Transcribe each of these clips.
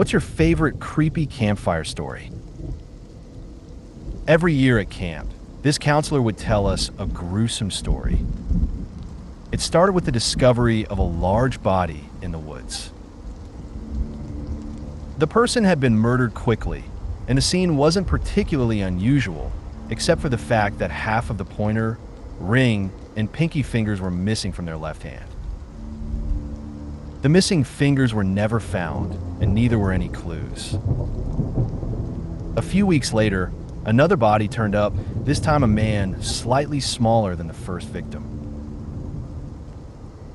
What's your favorite creepy campfire story? Every year at camp, this counselor would tell us a gruesome story. It started with the discovery of a large body in the woods. The person had been murdered quickly, and the scene wasn't particularly unusual, except for the fact that half of the pointer, ring, and pinky fingers were missing from their left hand. The missing fingers were never found, and neither were any clues. A few weeks later, another body turned up, this time a man slightly smaller than the first victim.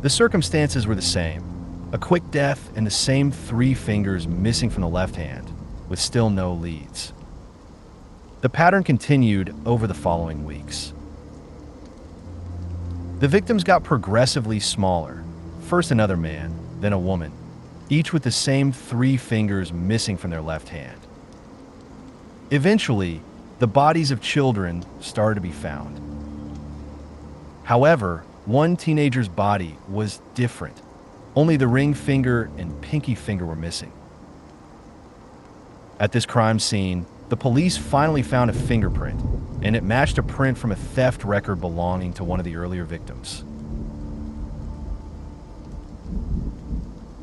The circumstances were the same: a quick death and the same 3 fingers missing from the left hand, with still no leads. The pattern continued over the following weeks. The victims got progressively smaller, first another man, then a woman, each with the same 3 fingers missing from their left hand. Eventually, the bodies of children started to be found. However, one teenager's body was different. Only the ring finger and pinky finger were missing. At this crime scene, the police finally found a fingerprint, and it matched a print from a theft record belonging to one of the earlier victims.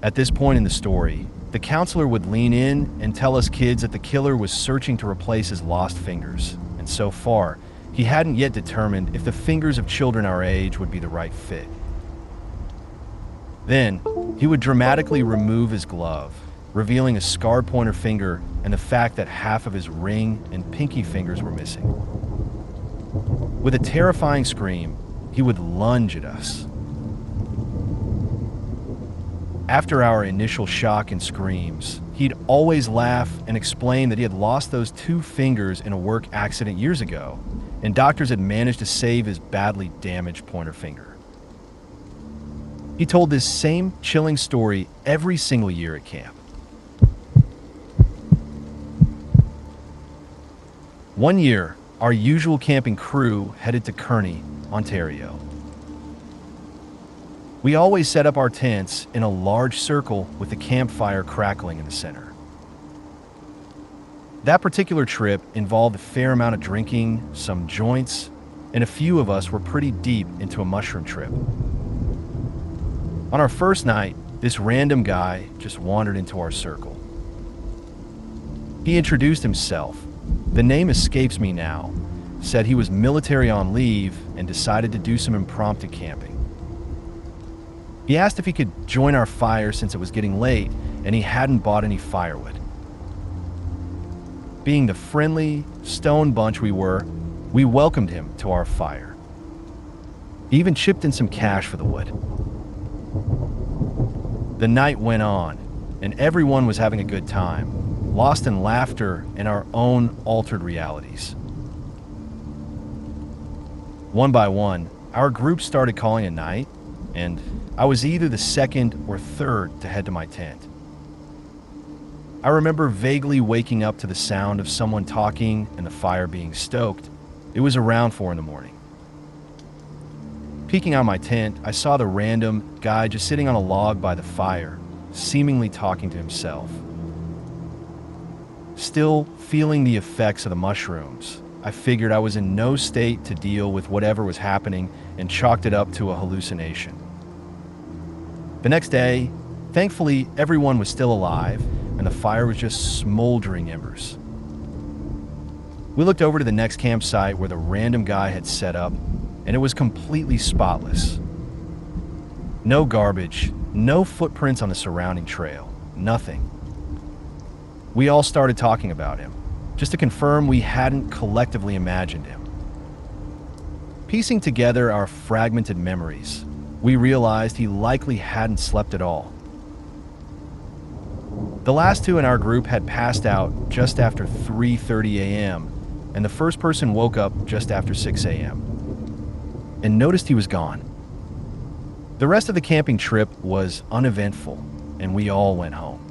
At this point in the story, the counselor would lean in and tell us kids that the killer was searching to replace his lost fingers, and so far, he hadn't yet determined if the fingers of children our age would be the right fit. Then, he would dramatically remove his glove, revealing a scarred pointer finger and the fact that half of his ring and pinky fingers were missing. With a terrifying scream, he would lunge at us. After our initial shock and screams, he'd always laugh and explain that he had lost those 2 fingers in a work accident years ago, and doctors had managed to save his badly damaged pointer finger. He told this same chilling story every single year at camp. One year, our usual camping crew headed to Kearney, Ontario. We always set up our tents in a large circle with the campfire crackling in the center. That particular trip involved a fair amount of drinking, some joints, and a few of us were pretty deep into a mushroom trip. On our first night, this random guy just wandered into our circle. He introduced himself. The name escapes me now, said he was military on leave and decided to do some impromptu camping. He asked if he could join our fire since it was getting late and he hadn't bought any firewood. Being the friendly, stone bunch we were, we welcomed him to our fire. He even chipped in some cash for the wood. The night went on, and everyone was having a good time, lost in laughter and our own altered realities. One by one, our group started calling it night, and I was either the second or third to head to my tent. I remember vaguely waking up to the sound of someone talking and the fire being stoked. It was around 4 in the morning. Peeking out my tent, I saw the random guy just sitting on a log by the fire, seemingly talking to himself. Still feeling the effects of the mushrooms, I figured I was in no state to deal with whatever was happening and chalked it up to a hallucination. The next day, thankfully, everyone was still alive and the fire was just smoldering embers. We looked over to the next campsite where the random guy had set up, and it was completely spotless. No garbage, no footprints on the surrounding trail, nothing. We all started talking about him, just to confirm we hadn't collectively imagined him. Piecing together our fragmented memories, we realized he likely hadn't slept at all. The last 2 in our group had passed out just after 3:30 a.m., and the first person woke up just after 6 a.m. and noticed he was gone. The rest of the camping trip was uneventful, and we all went home.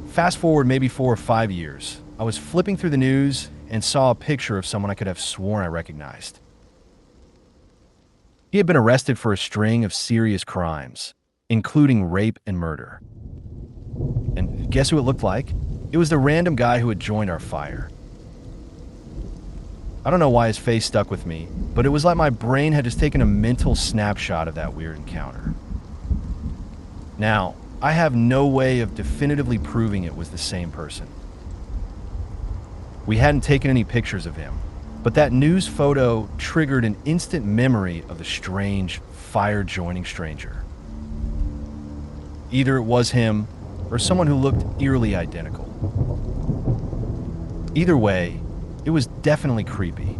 Fast forward maybe 4 or 5 years, I was flipping through the news and saw a picture of someone I could have sworn I recognized. He had been arrested for a string of serious crimes, including rape and murder. And guess who it looked like? It was the random guy who had joined our fire. I don't know why his face stuck with me, but it was like my brain had just taken a mental snapshot of that weird encounter. Now, I have no way of definitively proving it was the same person. We hadn't taken any pictures of him, but that news photo triggered an instant memory of the strange, fire-joining stranger. Either it was him, or someone who looked eerily identical. Either way, it was definitely creepy.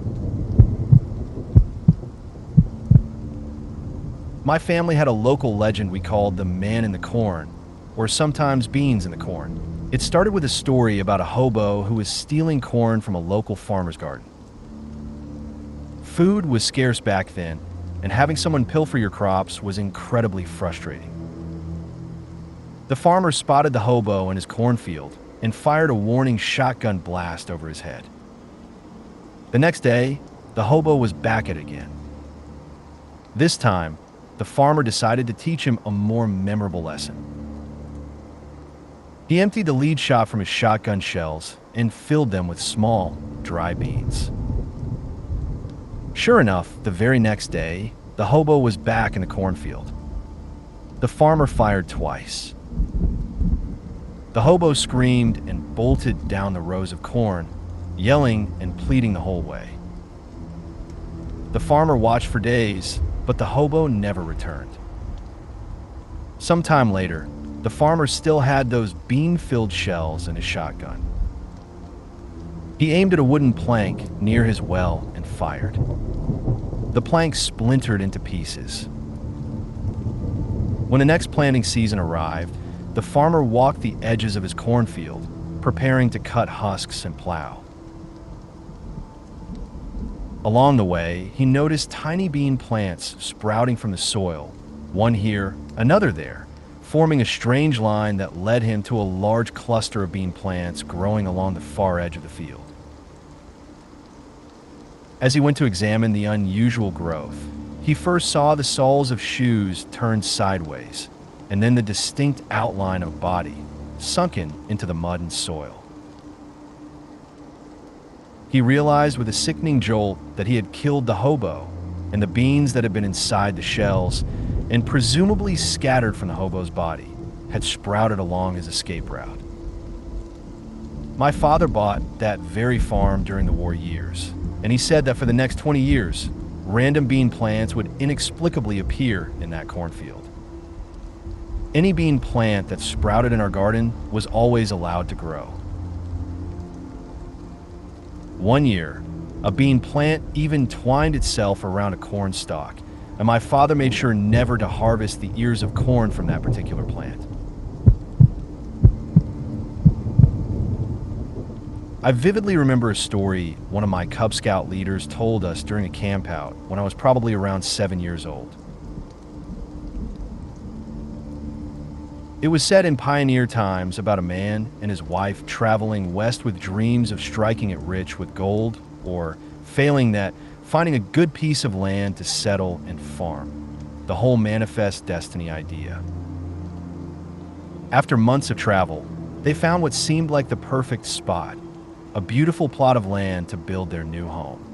My family had a local legend we called the Man in the Corn, or sometimes Beans in the Corn. It started with a story about a hobo who was stealing corn from a local farmer's garden. Food was scarce back then, and having someone pilfer your crops was incredibly frustrating. The farmer spotted the hobo in his cornfield and fired a warning shotgun blast over his head. The next day, the hobo was back at it again. This time, the farmer decided to teach him a more memorable lesson. He emptied the lead shot from his shotgun shells and filled them with small, dry beans. Sure enough, the very next day, the hobo was back in the cornfield. The farmer fired twice. The hobo screamed and bolted down the rows of corn, yelling and pleading the whole way. The farmer watched for days, but the hobo never returned. Sometime later, the farmer still had those bean-filled shells in his shotgun. He aimed at a wooden plank near his well and fired. The plank splintered into pieces. When the next planting season arrived, the farmer walked the edges of his cornfield, preparing to cut husks and plow. Along the way, he noticed tiny bean plants sprouting from the soil, one here, another there, forming a strange line that led him to a large cluster of bean plants growing along the far edge of the field. As he went to examine the unusual growth, he first saw the soles of shoes turned sideways, and then the distinct outline of body sunken into the mud and soil. He realized with a sickening jolt that he had killed the hobo, and the beans that had been inside the shells, and presumably scattered from the hobo's body, had sprouted along his escape route. My father bought that very farm during the war years, and he said that for the next 20 years, random bean plants would inexplicably appear in that cornfield. Any bean plant that sprouted in our garden was always allowed to grow. One year, a bean plant even twined itself around a corn stalk, and my father made sure never to harvest the ears of corn from that particular plant. I vividly remember a story one of my Cub Scout leaders told us during a campout when I was probably around 7 years old. It was said in pioneer times about a man and his wife traveling west with dreams of striking it rich with gold, or failing that, finding a good piece of land to settle and farm. The whole manifest destiny idea. After months of travel, they found what seemed like the perfect spot, a beautiful plot of land to build their new home.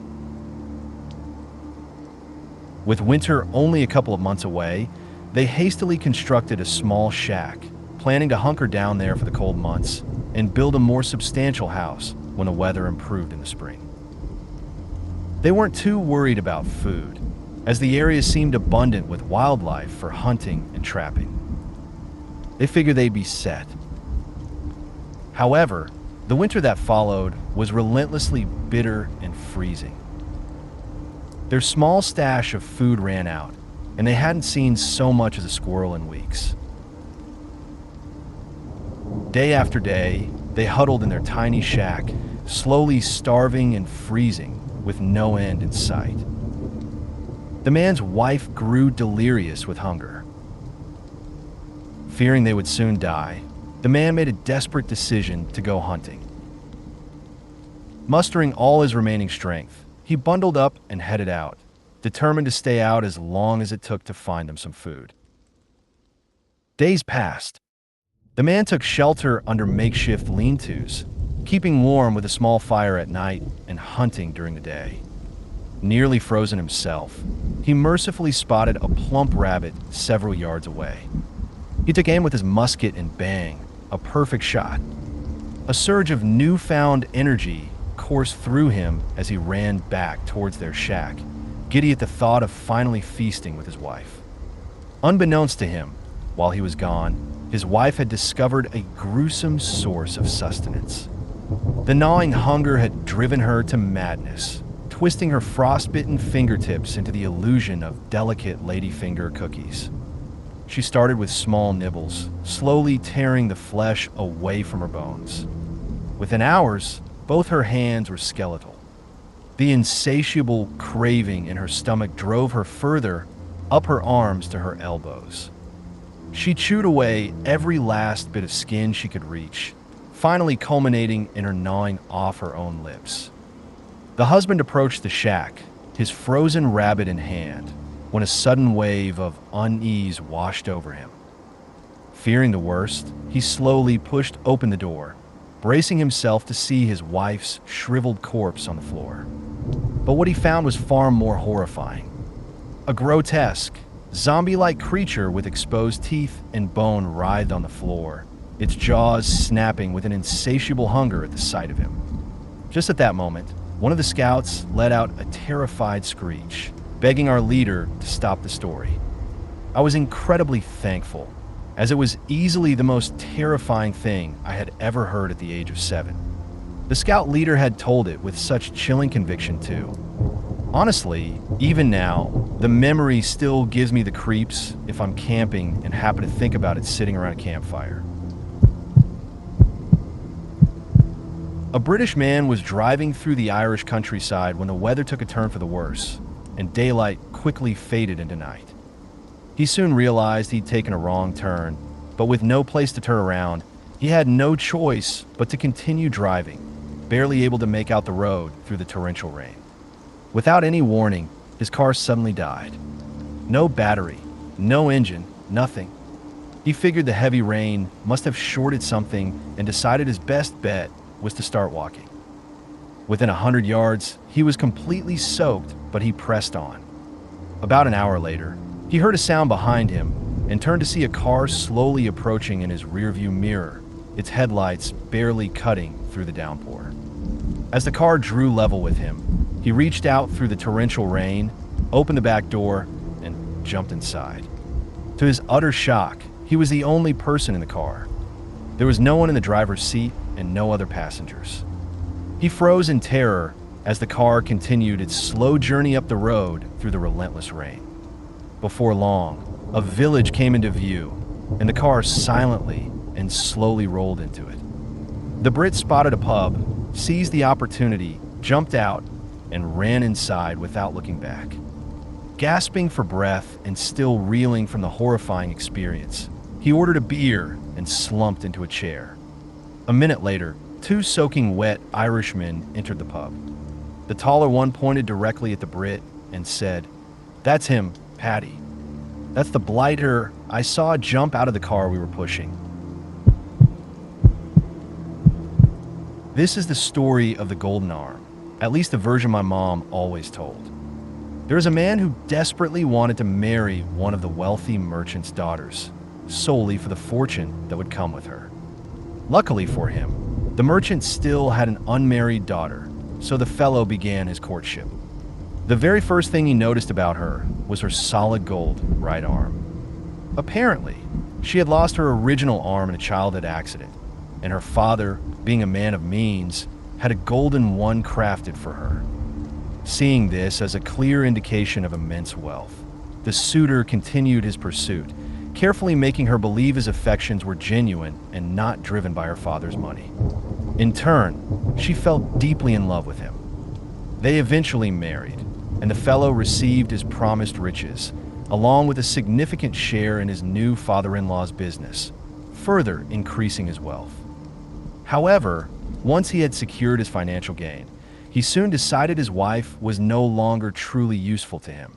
With winter only a couple of months away, they hastily constructed a small shack, planning to hunker down there for the cold months and build a more substantial house when the weather improved in the spring. They weren't too worried about food, as the area seemed abundant with wildlife for hunting and trapping. They figured they'd be set. However, the winter that followed was relentlessly bitter and freezing. Their small stash of food ran out, and they hadn't seen so much as a squirrel in weeks. Day after day, they huddled in their tiny shack, slowly starving and freezing with no end in sight. The man's wife grew delirious with hunger. Fearing they would soon die, the man made a desperate decision to go hunting. Mustering all his remaining strength, he bundled up and headed out, determined to stay out as long as it took to find them some food. Days passed. The man took shelter under makeshift lean-tos, keeping warm with a small fire at night and hunting during the day. Nearly frozen himself, he mercifully spotted a plump rabbit several yards away. He took aim with his musket and bang, a perfect shot. A surge of newfound energy coursed through him as he ran back towards their shack, giddy at the thought of finally feasting with his wife. Unbeknownst to him, while he was gone, his wife had discovered a gruesome source of sustenance. The gnawing hunger had driven her to madness, twisting her frostbitten fingertips into the illusion of delicate ladyfinger cookies. She started with small nibbles, slowly tearing the flesh away from her bones. Within hours, both her hands were skeletal. The insatiable craving in her stomach drove her further, up her arms to her elbows. She chewed away every last bit of skin she could reach, finally culminating in her gnawing off her own lips. The husband approached the shack, his frozen rabbit in hand, when a sudden wave of unease washed over him. Fearing the worst, he slowly pushed open the door, bracing himself to see his wife's shriveled corpse on the floor. But what he found was far more horrifying. A grotesque, zombie-like creature with exposed teeth and bone writhed on the floor, its jaws snapping with an insatiable hunger at the sight of him. Just at that moment, one of the scouts let out a terrified screech, begging our leader to stop the story. I was incredibly thankful, as it was easily the most terrifying thing I had ever heard at the age of 7. The scout leader had told it with such chilling conviction too. Honestly, even now, the memory still gives me the creeps if I'm camping and happen to think about it sitting around a campfire. A British man was driving through the Irish countryside when the weather took a turn for the worse, and daylight quickly faded into night. He soon realized he'd taken a wrong turn, but with no place to turn around, he had no choice but to continue driving, barely able to make out the road through the torrential rain. Without any warning, his car suddenly died. No battery, no engine, nothing. He figured the heavy rain must have shorted something and decided his best bet was to start walking. Within 100 yards, he was completely soaked, but he pressed on. About an hour later, he heard a sound behind him and turned to see a car slowly approaching in his rearview mirror, its headlights barely cutting through the downpour. As the car drew level with him, he reached out through the torrential rain, opened the back door, and jumped inside. To his utter shock, he was the only person in the car. There was no one in the driver's seat and no other passengers. He froze in terror as the car continued its slow journey up the road through the relentless rain. Before long, a village came into view, and the car silently and slowly rolled into it. The Brit spotted a pub, seized the opportunity, jumped out, and ran inside without looking back. Gasping for breath and still reeling from the horrifying experience, he ordered a beer and slumped into a chair. A minute later, 2 soaking wet Irishmen entered the pub. The taller one pointed directly at the Brit and said, "That's him, Paddy. That's the blighter I saw jump out of the car we were pushing." This is the story of the Golden Arm, at least the version my mom always told. There is a man who desperately wanted to marry one of the wealthy merchant's daughters, solely for the fortune that would come with her. Luckily for him, the merchant still had an unmarried daughter, so the fellow began his courtship. The very first thing he noticed about her was her solid gold right arm. Apparently, she had lost her original arm in a childhood accident, and her father, being a man of means, had a golden one crafted for her. Seeing this as a clear indication of immense wealth, the suitor continued his pursuit, carefully making her believe his affections were genuine and not driven by her father's money. In turn, she fell deeply in love with him. They eventually married, and the fellow received his promised riches, along with a significant share in his new father-in-law's business, further increasing his wealth. However, once he had secured his financial gain, he soon decided his wife was no longer truly useful to him.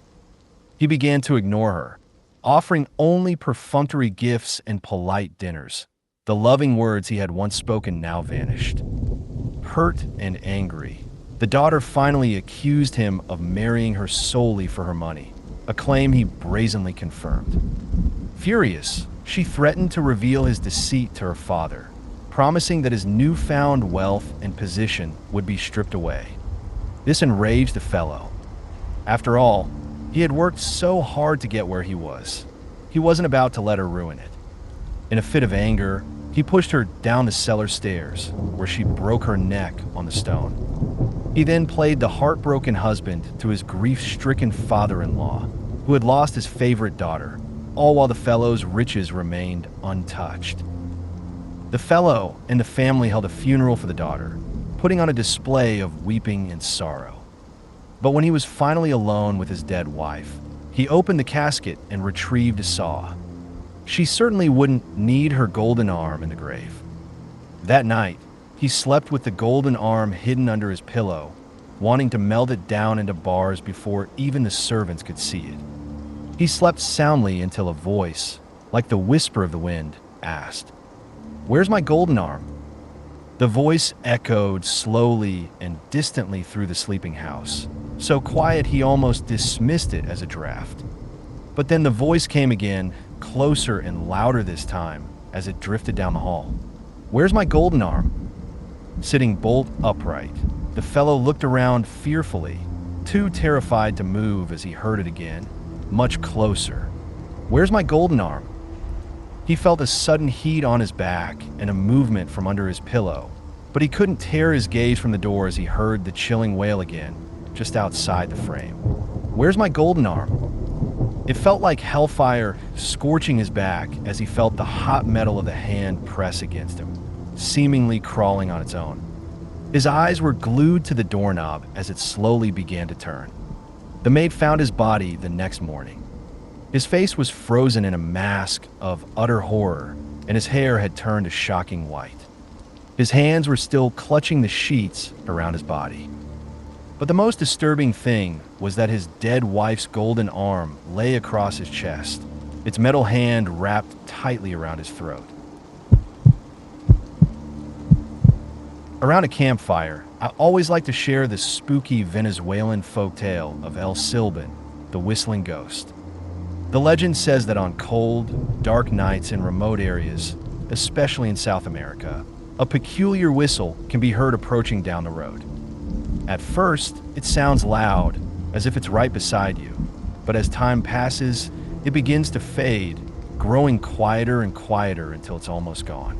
He began to ignore her, offering only perfunctory gifts and polite dinners, The loving words he had once spoken now vanished. Hurt and angry, the daughter finally accused him of marrying her solely for her money, a claim he brazenly confirmed. Furious, she threatened to reveal his deceit to her father, promising that his newfound wealth and position would be stripped away. This enraged the fellow. After all, he had worked so hard to get where he was. He wasn't about to let her ruin it. In a fit of anger, he pushed her down the cellar stairs, where she broke her neck on the stone. He then played the heartbroken husband to his grief-stricken father-in-law, who had lost his favorite daughter, all while the fellow's riches remained untouched. The fellow and the family held a funeral for the daughter, putting on a display of weeping and sorrow. But when he was finally alone with his dead wife, he opened the casket and retrieved a saw. She certainly wouldn't need her golden arm in the grave. That night, he slept with the golden arm hidden under his pillow, wanting to melt it down into bars before even the servants could see it. He slept soundly until a voice, like the whisper of the wind, asked, "Where's my golden arm?" The voice echoed slowly and distantly through the sleeping house, so quiet he almost dismissed it as a draft. But then the voice came again, closer and louder this time, as it drifted down the hall. "Where's my golden arm?" Sitting bolt upright, the fellow looked around fearfully, too terrified to move as he heard it again, much closer. "Where's my golden arm?" He felt a sudden heat on his back and a movement from under his pillow, but he couldn't tear his gaze from the door as he heard the chilling wail again, just outside the frame. "Where's my golden arm?" It felt like hellfire scorching his back as he felt the hot metal of the hand press against him, seemingly crawling on its own. His eyes were glued to the doorknob as it slowly began to turn. The maid found his body the next morning. His face was frozen in a mask of utter horror, and his hair had turned a shocking white. His hands were still clutching the sheets around his body. But the most disturbing thing was that his dead wife's golden arm lay across his chest, its metal hand wrapped tightly around his throat. Around a campfire, I always like to share the spooky Venezuelan folktale of El Silban, the whistling ghost. The legend says that on cold, dark nights in remote areas, especially in South America, a peculiar whistle can be heard approaching down the road. At first, it sounds loud, as if it's right beside you, but as time passes, it begins to fade, growing quieter and quieter until it's almost gone.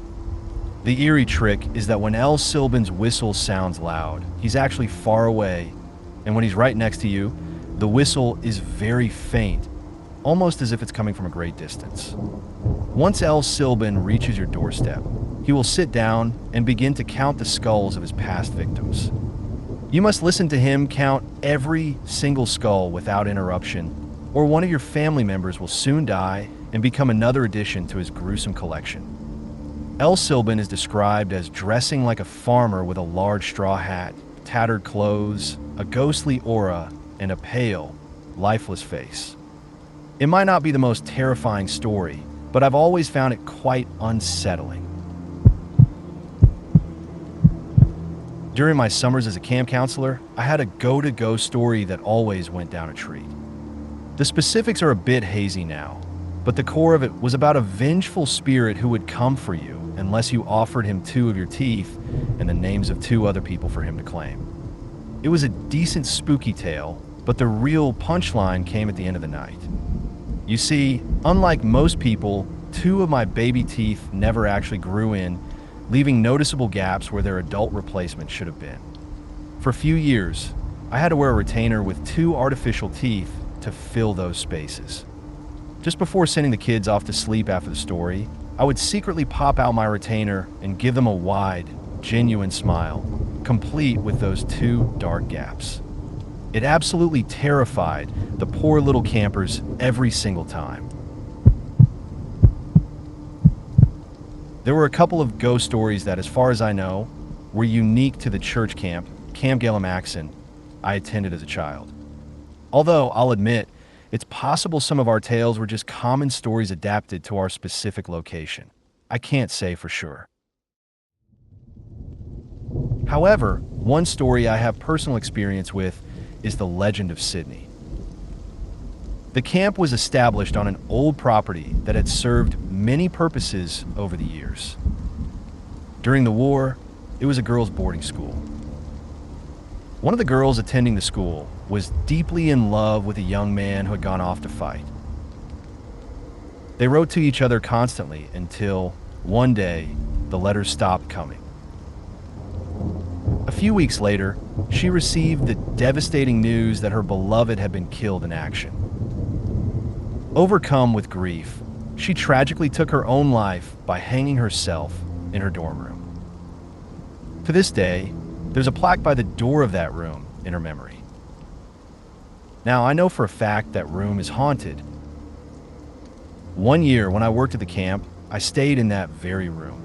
The eerie trick is that when El Silban's whistle sounds loud, he's actually far away, and when he's right next to you, the whistle is very faint, almost as if it's coming from a great distance. Once El Silban reaches your doorstep, he will sit down and begin to count the skulls of his past victims. You must listen to him count every single skull without interruption, or one of your family members will soon die and become another addition to his gruesome collection. El Silban is described as dressing like a farmer with a large straw hat, tattered clothes, a ghostly aura, and a pale, lifeless face. It might not be the most terrifying story, but I've always found it quite unsettling. During my summers as a camp counselor, I had a go-to-go story that always went down a treat. The specifics are a bit hazy now, but the core of it was about a vengeful spirit who would come for you unless you offered him 2 of your teeth and the names of 2 other people for him to claim. It was a decent spooky tale, but the real punchline came at the end of the night. You see, unlike most people, 2 of my baby teeth never actually grew in, leaving noticeable gaps where their adult replacement should have been. For a few years, I had to wear a retainer with 2 artificial teeth to fill those spaces. Just before sending the kids off to sleep after the story, I would secretly pop out my retainer and give them a wide, genuine smile, complete with those 2 dark gaps. It absolutely terrified the poor little campers every single time. There were a couple of ghost stories that, as far as I know, were unique to the church camp, Camp Gallamaxon, I attended as a child. Although, I'll admit, it's possible some of our tales were just common stories adapted to our specific location. I can't say for sure. However, one story I have personal experience with is the legend of Sydney. The camp was established on an old property that had served many purposes over the years. During the war, it was a girls' boarding school. One of the girls attending the school was deeply in love with a young man who had gone off to fight. They wrote to each other constantly until, one day, the letters stopped coming. A few weeks later, she received the devastating news that her beloved had been killed in action. Overcome with grief, she tragically took her own life by hanging herself in her dorm room. To this day, there's a plaque by the door of that room in her memory. Now, I know for a fact that room is haunted. One year, when I worked at the camp, I stayed in that very room.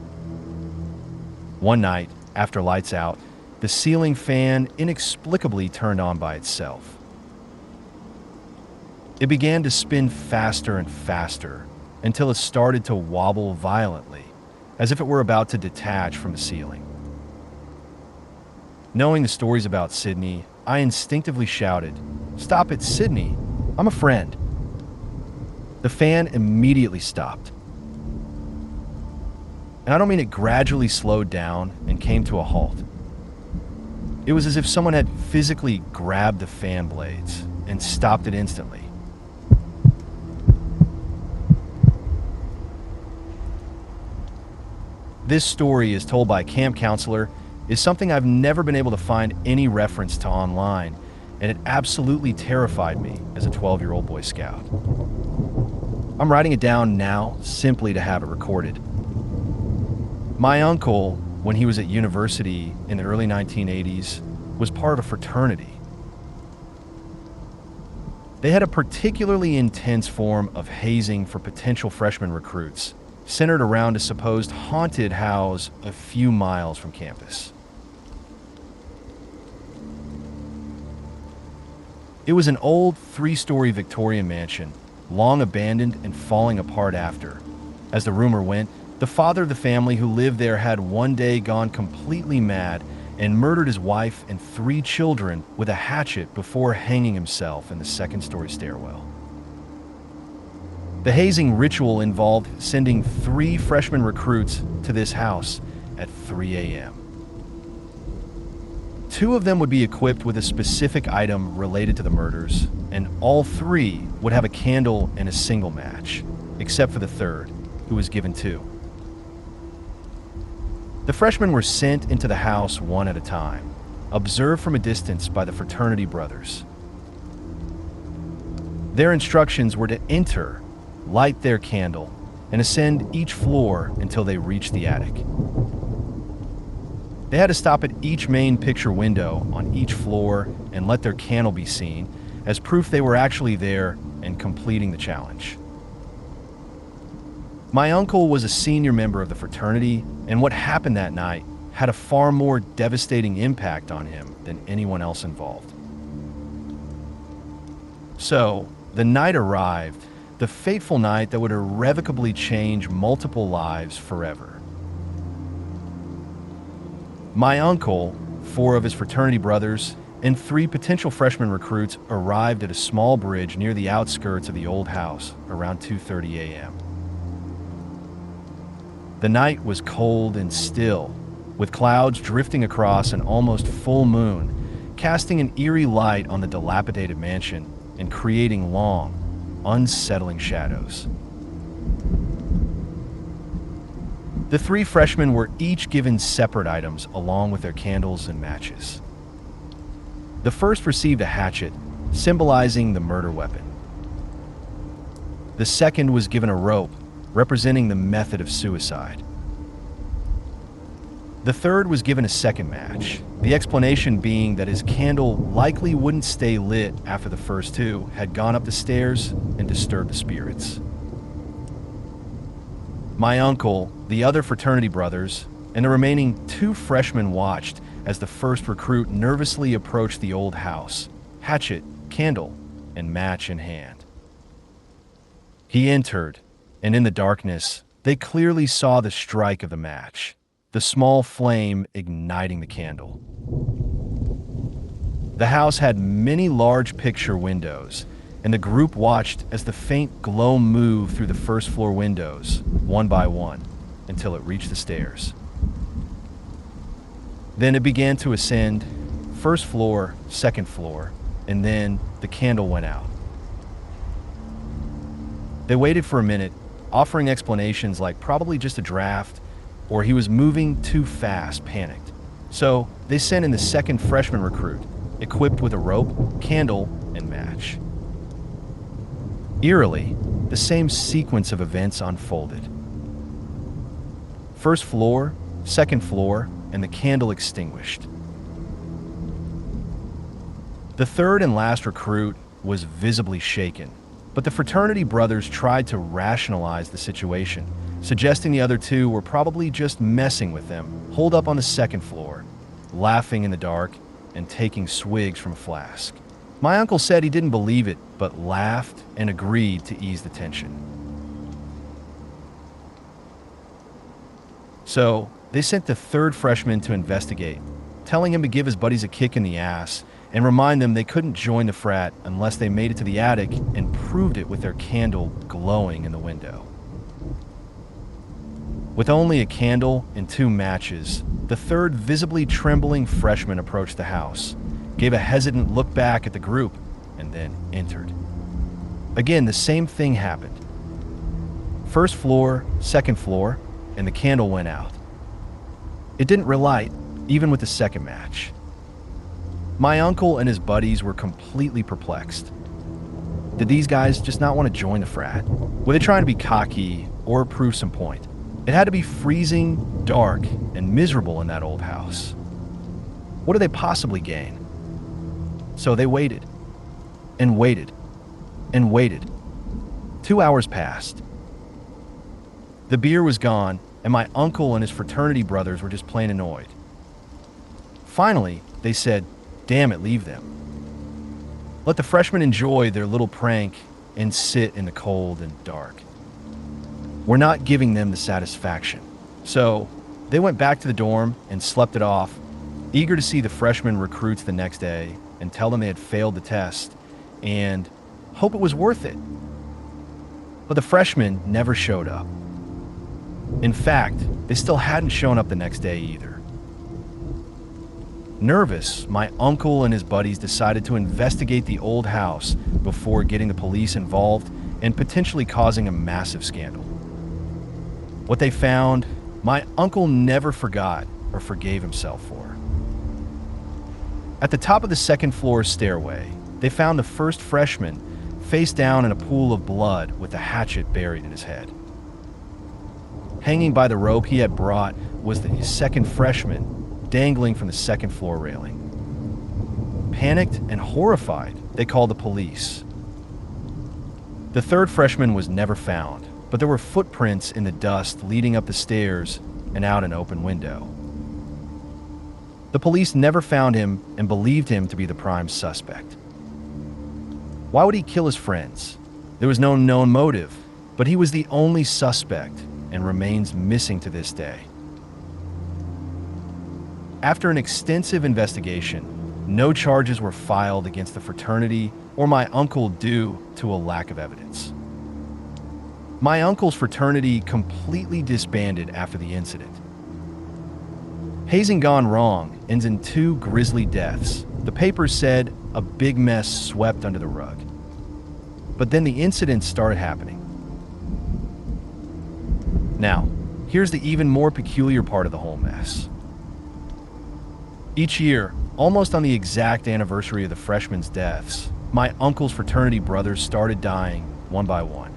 One night, after lights out, the ceiling fan inexplicably turned on by itself. It began to spin faster and faster until it started to wobble violently, as if it were about to detach from the ceiling. Knowing the stories about Sydney, I instinctively shouted, "Stop it, Sydney! I'm a friend!" The fan immediately stopped. And I don't mean it gradually slowed down and came to a halt. It was as if someone had physically grabbed the fan blades and stopped it instantly. This story, as told by a camp counselor, is something I've never been able to find any reference to online, and it absolutely terrified me as a 12-year-old Boy Scout. I'm writing it down now simply to have it recorded. My uncle, when he was at university in the early 1980s, was part of a fraternity. They had a particularly intense form of hazing for potential freshman recruits, centered around a supposed haunted house a few miles from campus. It was an old 3-story Victorian mansion, long abandoned and falling apart after. As the rumor went, the father of the family who lived there had one day gone completely mad and murdered his wife and 3 children with a hatchet before hanging himself in the 2nd-story stairwell. The hazing ritual involved sending 3 freshman recruits to this house at 3 a.m. 2 of them would be equipped with a specific item related to the murders, and all 3 would have a candle and a single match, except for the 3rd, who was given 2. The freshmen were sent into the house one at a time, observed from a distance by the fraternity brothers. Their instructions were to enter, light their candle, and ascend each floor until they reached the attic. They had to stop at each main picture window on each floor and let their candle be seen as proof they were actually there and completing the challenge. My uncle was a senior member of the fraternity, and what happened that night had a far more devastating impact on him than anyone else involved. So, the night arrived, the fateful night that would irrevocably change multiple lives forever. My uncle, 4 of his fraternity brothers, and 3 potential freshman recruits arrived at a small bridge near the outskirts of the old house around 2:30 a.m. The night was cold and still, with clouds drifting across an almost full moon, casting an eerie light on the dilapidated mansion and creating long, unsettling shadows. The 3 freshmen were each given separate items along with their candles and matches. The first received a hatchet, symbolizing the murder weapon. The second was given a rope, representing the method of suicide. The third was given a second match, the explanation being that his candle likely wouldn't stay lit after the first 2 had gone up the stairs and disturbed the spirits. My uncle, the other fraternity brothers, and the remaining 2 freshmen watched as the first recruit nervously approached the old house, hatchet, candle, and match in hand. He entered, and in the darkness, They clearly saw the strike of the match, the small flame igniting the candle. The house had many large picture windows, and the group watched as the faint glow moved through the first floor windows, one by one, until it reached the stairs. Then it began to ascend, first floor, second floor, and then the candle went out. They waited for a minute, offering explanations like probably just a draft, or he was moving too fast, panicked. So they sent in the second freshman recruit, equipped with a rope, candle, and match. Eerily, the same sequence of events unfolded. First floor, second floor, and the candle extinguished. The third and last recruit was visibly shaken, but the fraternity brothers tried to rationalize the situation, suggesting the other two were probably just messing with them, holed up on the second floor, laughing in the dark and taking swigs from a flask. My uncle said he didn't believe it, but laughed and agreed to ease the tension. So, they sent the third freshman to investigate, telling him to give his buddies a kick in the ass and remind them they couldn't join the frat unless they made it to the attic and proved it with their candle glowing in the window. With only a candle and 2 matches, the third visibly trembling freshman approached the house, gave a hesitant look back at the group, and then entered. Again, the same thing happened. First floor, second floor, and the candle went out. It didn't relight, even with the second match. My uncle and his buddies were completely perplexed. Did these guys just not want to join the frat? Were they trying to be cocky or prove some point? It had to be freezing, dark, and miserable in that old house. What did they possibly gain? So they waited, and waited, and waited. 2 hours passed. The beer was gone, and my uncle and his fraternity brothers were just plain annoyed. Finally, they said, "Damn it, leave them. Let the freshmen enjoy their little prank and sit in the cold and dark. We're not giving them the satisfaction." So they went back to the dorm and slept it off, eager to see the freshman recruits the next day and tell them they had failed the test and hope it was worth it. But the freshmen never showed up. In fact, they still hadn't shown up the next day either. Nervous, my uncle and his buddies decided to investigate the old house before getting the police involved and potentially causing a massive scandal. What they found, my uncle never forgot or forgave himself for. At the top of the second floor stairway, they found the first freshman face down in a pool of blood with a hatchet buried in his head. Hanging by the rope he had brought was the second freshman, dangling from the second floor railing. Panicked and horrified, they called the police. The third freshman was never found, but there were footprints in the dust leading up the stairs and out an open window. The police never found him and believed him to be the prime suspect. Why would he kill his friends? There was no known motive, but he was the only suspect and remains missing to this day. After an extensive investigation, no charges were filed against the fraternity or my uncle due to a lack of evidence. My uncle's fraternity completely disbanded after the incident. Hazing gone wrong ends in 2 grisly deaths. The papers said a big mess swept under the rug. But then the incidents started happening. Now, here's the even more peculiar part of the whole mess. Each year, almost on the exact anniversary of the freshmen's deaths, my uncle's fraternity brothers started dying one by one.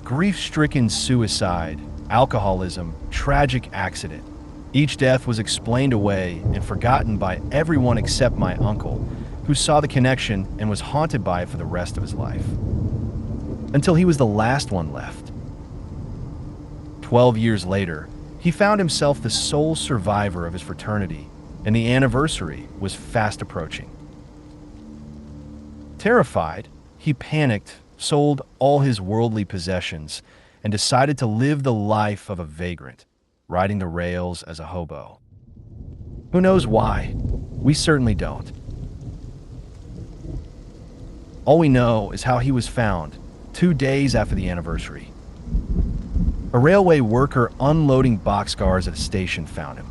Grief-stricken suicide, alcoholism, tragic accident. Each death was explained away and forgotten by everyone except my uncle, who saw the connection and was haunted by it for the rest of his life. Until he was the last one left. 12 years later, he found himself the sole survivor of his fraternity, and the anniversary was fast approaching. Terrified, he panicked, sold all his worldly possessions, and decided to live the life of a vagrant, riding the rails as a hobo. Who knows why? We certainly don't. All we know is how he was found 2 days after the anniversary. A railway worker unloading boxcars at a station found him.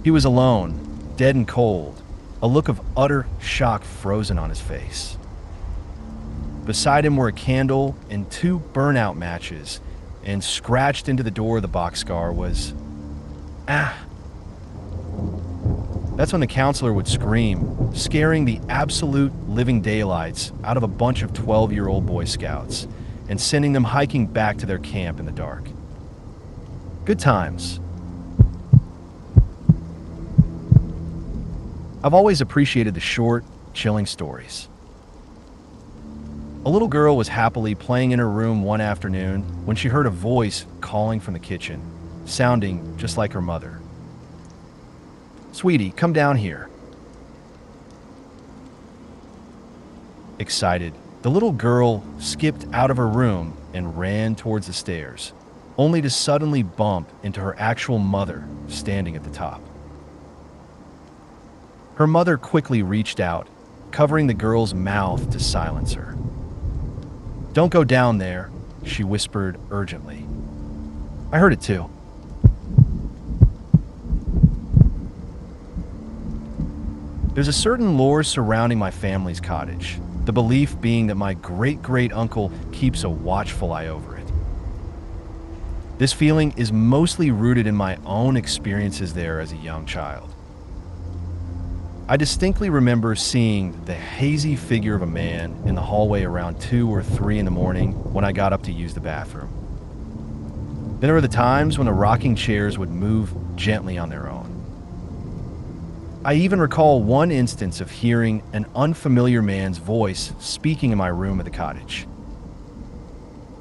He was alone, dead and cold, a look of utter shock frozen on his face. Beside him were a candle and 2 burnout matches, and scratched into the door of the boxcar was, "Ah!" That's when the counselor would scream, scaring the absolute living daylights out of a bunch of 12-year-old Boy Scouts and sending them hiking back to their camp in the dark. Good times. I've always appreciated the short, chilling stories. A little girl was happily playing in her room one afternoon when she heard a voice calling from the kitchen, sounding just like her mother. "Sweetie, come down here." Excited, the little girl skipped out of her room and ran towards the stairs, only to suddenly bump into her actual mother standing at the top. Her mother quickly reached out, covering the girl's mouth to silence her. "Don't go down there," she whispered urgently. I heard it too. There's a certain lore surrounding my family's cottage, the belief being that my great-great-uncle keeps a watchful eye over it. This feeling is mostly rooted in my own experiences there as a young child. I distinctly remember seeing the hazy figure of a man in the hallway around 2 or 3 in the morning when I got up to use the bathroom. Then there were the times when the rocking chairs would move gently on their own. I even recall one instance of hearing an unfamiliar man's voice speaking in my room at the cottage.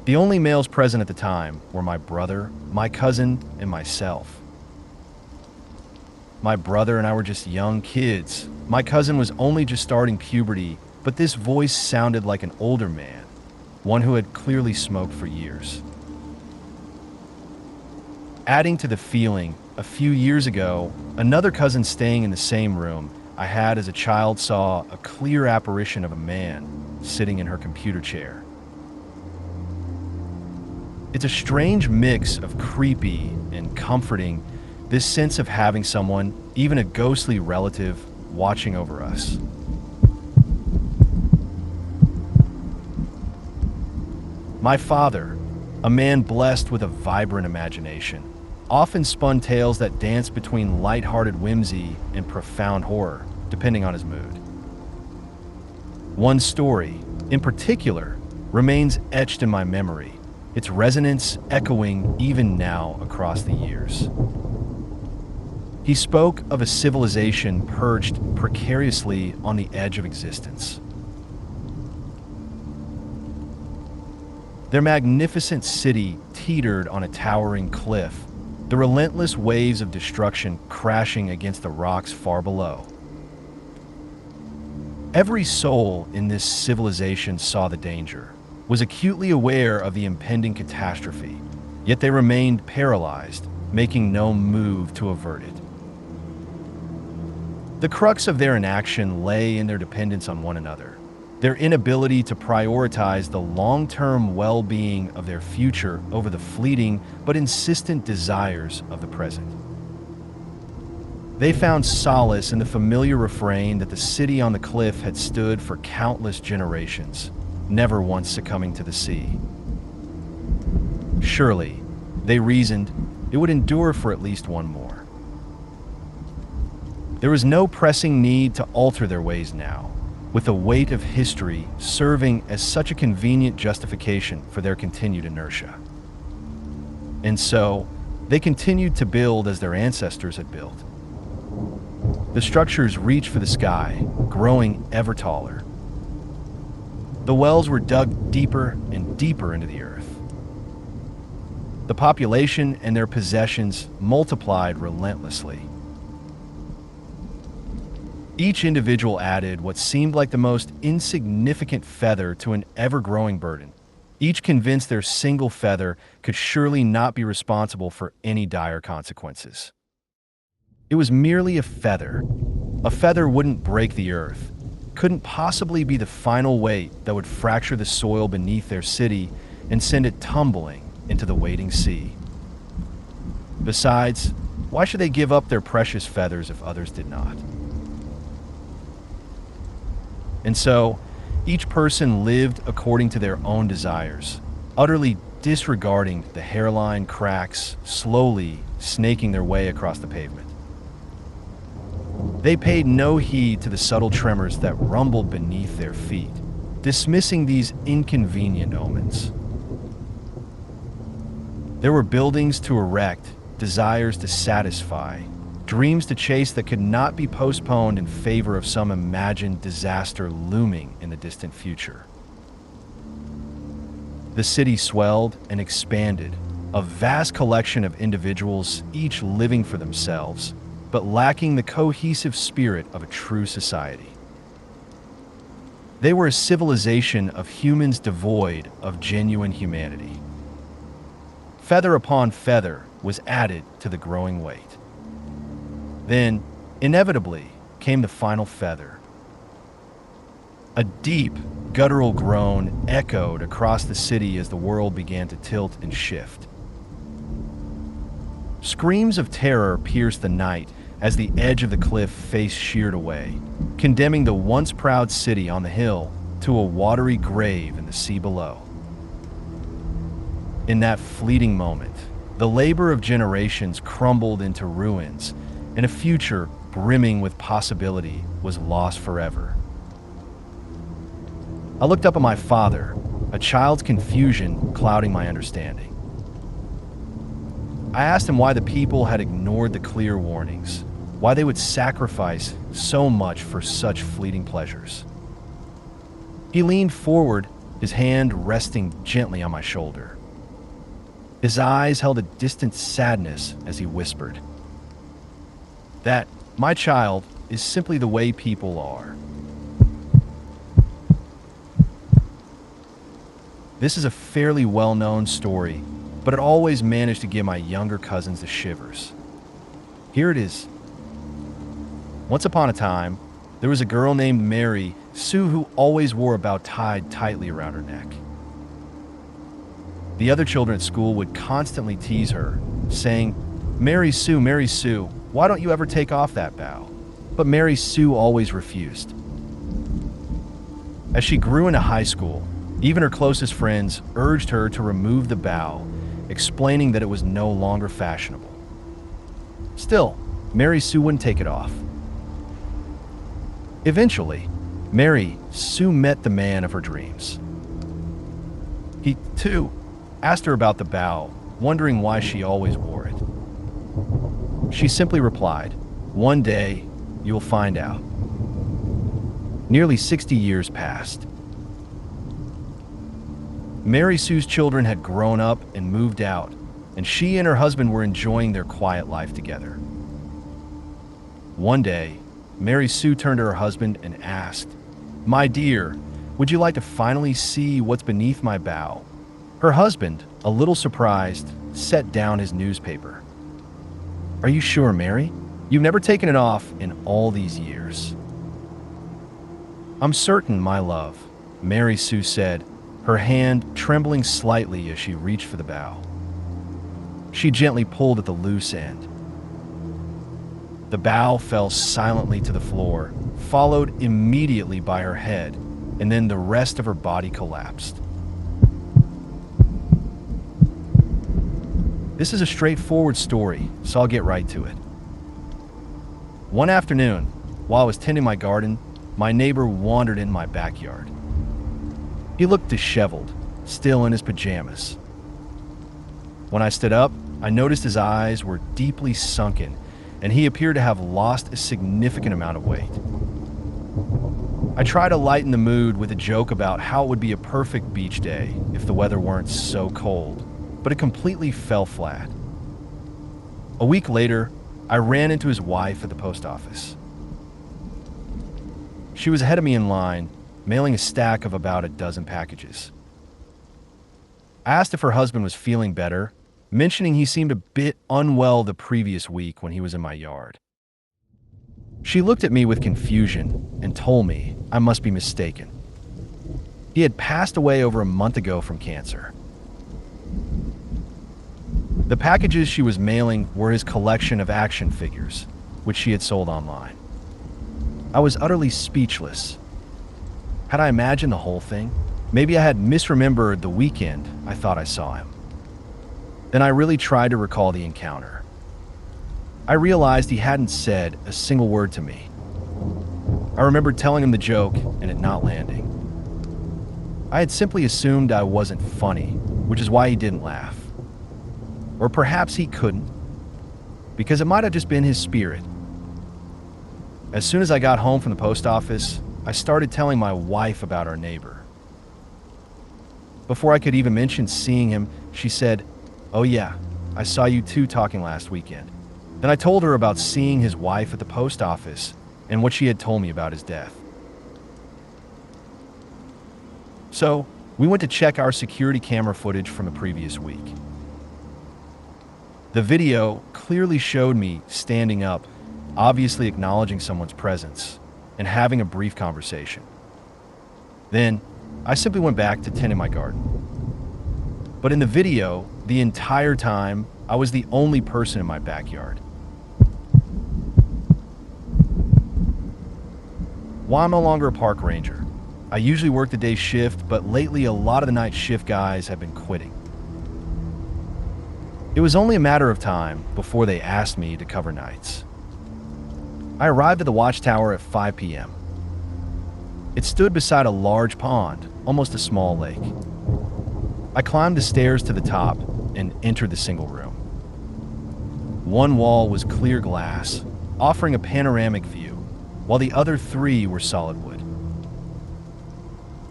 The only males present at the time were my brother, my cousin, and myself. My brother and I were just young kids. My cousin was only just starting puberty, but this voice sounded like an older man, one who had clearly smoked for years. Adding to the feeling, a few years ago, another cousin staying in the same room I had as a child saw a clear apparition of a man sitting in her computer chair. It's a strange mix of creepy and comforting, this sense of having someone, even a ghostly relative, watching over us. My father, a man blessed with a vibrant imagination, often spun tales that danced between lighthearted whimsy and profound horror, depending on his mood. One story, in particular, remains etched in my memory, its resonance echoing even now across the years. He spoke of a civilization perched precariously on the edge of existence. Their magnificent city teetered on a towering cliff, the relentless waves of destruction crashing against the rocks far below. Every soul in this civilization saw the danger, was acutely aware of the impending catastrophe, yet they remained paralyzed, making no move to avert it. The crux of their inaction lay in their dependence on one another, their inability to prioritize the long-term well-being of their future over the fleeting but insistent desires of the present. They found solace in the familiar refrain that the city on the cliff had stood for countless generations, never once succumbing to the sea. Surely, they reasoned, it would endure for at least one more. There was no pressing need to alter their ways now, with the weight of history serving as such a convenient justification for their continued inertia. And so, they continued to build as their ancestors had built. The structures reached for the sky, growing ever taller. The wells were dug deeper and deeper into the earth. The population and their possessions multiplied relentlessly. Each individual added what seemed like the most insignificant feather to an ever-growing burden, each convinced their single feather could surely not be responsible for any dire consequences. It was merely a feather. A feather wouldn't break the earth, couldn't possibly be the final weight that would fracture the soil beneath their city and send it tumbling into the waiting sea. Besides, why should they give up their precious feathers if others did not? And so, each person lived according to their own desires, utterly disregarding the hairline cracks slowly snaking their way across the pavement. They paid no heed to the subtle tremors that rumbled beneath their feet, dismissing these inconvenient omens. There were buildings to erect, desires to satisfy, dreams to chase that could not be postponed in favor of some imagined disaster looming in the distant future. The city swelled and expanded, a vast collection of individuals, each living for themselves, but lacking the cohesive spirit of a true society. They were a civilization of humans devoid of genuine humanity. Feather upon feather was added to the growing weight. Then, inevitably, came the final feather. A deep, guttural groan echoed across the city as the world began to tilt and shift. Screams of terror pierced the night as the edge of the cliff face sheared away, condemning the once proud city on the hill to a watery grave in the sea below. In that fleeting moment, the labor of generations crumbled into ruins, and a future brimming with possibility was lost forever. I looked up at my father, a child's confusion clouding my understanding. I asked him why the people had ignored the clear warnings, why they would sacrifice so much for such fleeting pleasures. He leaned forward, his hand resting gently on my shoulder. His eyes held a distant sadness as he whispered, "That, my child, is simply the way people are." This is a fairly well-known story, but it always managed to give my younger cousins the shivers. Here it is. Once upon a time, there was a girl named Mary Sue who always wore a bow tied tightly around her neck. The other children at school would constantly tease her, saying, Mary Sue, why don't you ever take off that bow?" But Mary Sue always refused. As she grew into high school, even her closest friends urged her to remove the bow, explaining that it was no longer fashionable. Still, Mary Sue wouldn't take it off. Eventually, Mary Sue met the man of her dreams. He, too, asked her about the bow, wondering why she always wore it. She simply replied, "One day, you'll find out." Nearly 60 years passed. Mary Sue's children had grown up and moved out, and she and her husband were enjoying their quiet life together. One day, Mary Sue turned to her husband and asked, "My dear, would you like to finally see what's beneath my bow?" Her husband, a little surprised, set down his newspaper. "Are you sure, Mary? You've never taken it off in all these years." "I'm certain, my love," Mary Sue said, her hand trembling slightly as she reached for the bow. She gently pulled at the loose end. The bow fell silently to the floor, followed immediately by her head, and then the rest of her body collapsed. This is a straightforward story, so I'll get right to it. One afternoon, while I was tending my garden, my neighbor wandered in my backyard. He looked disheveled, still in his pajamas. When I stood up, I noticed his eyes were deeply sunken, and he appeared to have lost a significant amount of weight. I tried to lighten the mood with a joke about how it would be a perfect beach day if the weather weren't so cold, but it completely fell flat. A week later, I ran into his wife at the post office. She was ahead of me in line, mailing a stack of about a dozen packages. I asked if her husband was feeling better, mentioning he seemed a bit unwell the previous week when he was in my yard. She looked at me with confusion and told me I must be mistaken. He had passed away over a month ago from cancer. The packages she was mailing were his collection of action figures, which she had sold online. I was utterly speechless. Had I imagined the whole thing? Maybe I had misremembered the weekend I thought I saw him. Then I really tried to recall the encounter. I realized he hadn't said a single word to me. I remembered telling him the joke and it not landing. I had simply assumed I wasn't funny, which is why he didn't laugh. Or perhaps he couldn't, because it might have just been his spirit. As soon as I got home from the post office, I started telling my wife about our neighbor. Before I could even mention seeing him, she said, "Oh yeah, I saw you two talking last weekend." Then I told her about seeing his wife at the post office and what she had told me about his death. So, we went to check our security camera footage from the previous week. The video clearly showed me standing up, obviously acknowledging someone's presence, and having a brief conversation. Then, I simply went back to tending my garden. But in the video, the entire time, I was the only person in my backyard. While I'm no longer a park ranger, I usually work the day shift, but lately a lot of the night shift guys have been quitting. It was only a matter of time before they asked me to cover nights. I arrived at the watchtower at 5 p.m. It stood beside a large pond, almost a small lake. I climbed the stairs to the top and entered the single room. One wall was clear glass, offering a panoramic view, while the other three were solid wood.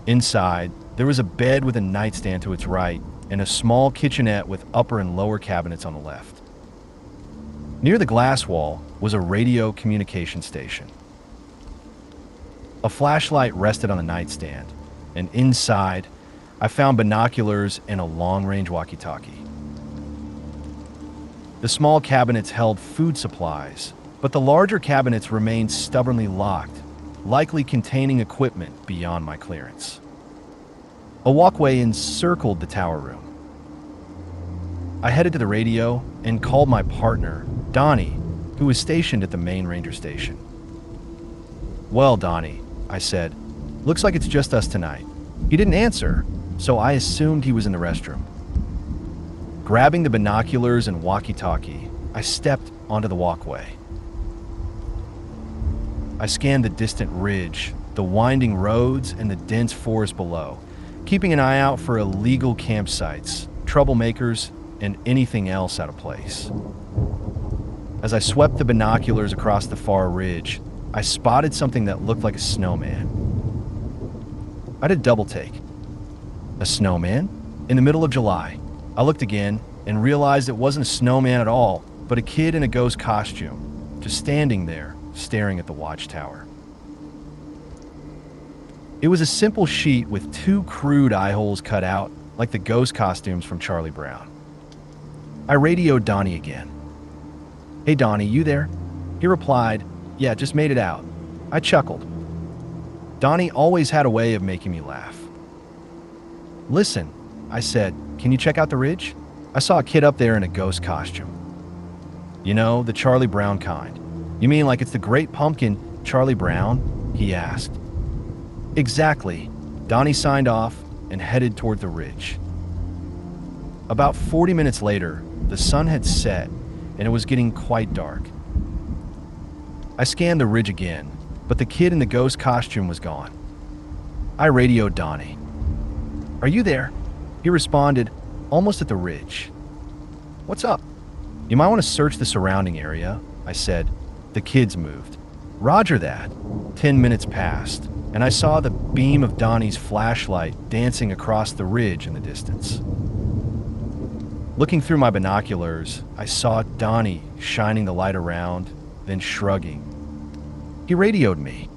Inside, there was a bed with a nightstand to its right and a small kitchenette with upper and lower cabinets on the left. Near the glass wall was a radio communication station. A flashlight rested on the nightstand, and inside, I found binoculars and a long-range walkie-talkie. The small cabinets held food supplies, but the larger cabinets remained stubbornly locked, likely containing equipment beyond my clearance. A walkway encircled the tower room. I headed to the radio and called my partner, Donnie, who was stationed at the main ranger station. "Well, Donnie," I said, "looks like it's just us tonight." He didn't answer, so I assumed he was in the restroom. Grabbing the binoculars and walkie-talkie, I stepped onto the walkway. I scanned the distant ridge, the winding roads, and the dense forest below, keeping an eye out for illegal campsites, troublemakers, and anything else out of place. As I swept the binoculars across the far ridge, I spotted something that looked like a snowman. I did a double take. A snowman? In the middle of July. I looked again and realized it wasn't a snowman at all, but a kid in a ghost costume, just standing there, staring at the watchtower. It was a simple sheet with 2 crude eye holes cut out, like the ghost costumes from Charlie Brown. I radioed Donnie again. "Hey Donnie, you there?" He replied, "Yeah, just made it out." I chuckled. Donnie always had a way of making me laugh. "Listen," I said, "can you check out the ridge? I saw a kid up there in a ghost costume." "You know, the Charlie Brown kind. You mean like it's the Great Pumpkin, Charlie Brown?" he asked. "Exactly." Donnie signed off and headed toward the ridge. About 40 minutes later, the sun had set and it was getting quite dark. I scanned the ridge again, but the kid in the ghost costume was gone. I radioed Donnie. "Are you there?" He responded, almost at the ridge. "What's up?" "You might want to search the surrounding area," I said. The kids moved. "Roger that." 10 minutes passed, and I saw the beam of Donnie's flashlight dancing across the ridge in the distance. Looking through my binoculars, I saw Donnie shining the light around, then shrugging. He radioed me.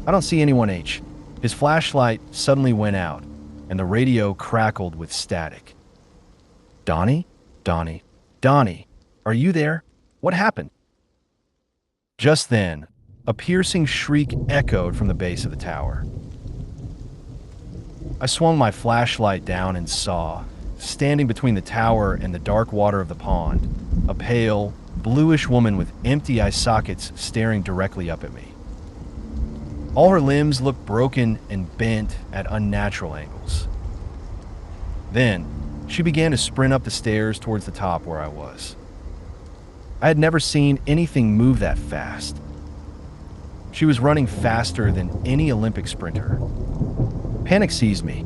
I don't see anyone, H. His flashlight suddenly went out, and the radio crackled with static. Donnie? Donnie? Donnie? Are you there? What happened? Just then, a piercing shriek echoed from the base of the tower. I swung my flashlight down and saw, standing between the tower and the dark water of the pond, a pale, bluish woman with empty eye sockets staring directly up at me. All her limbs looked broken and bent at unnatural angles. Then, she began to sprint up the stairs towards the top where I was. I had never seen anything move that fast. She was running faster than any Olympic sprinter. Panic seized me.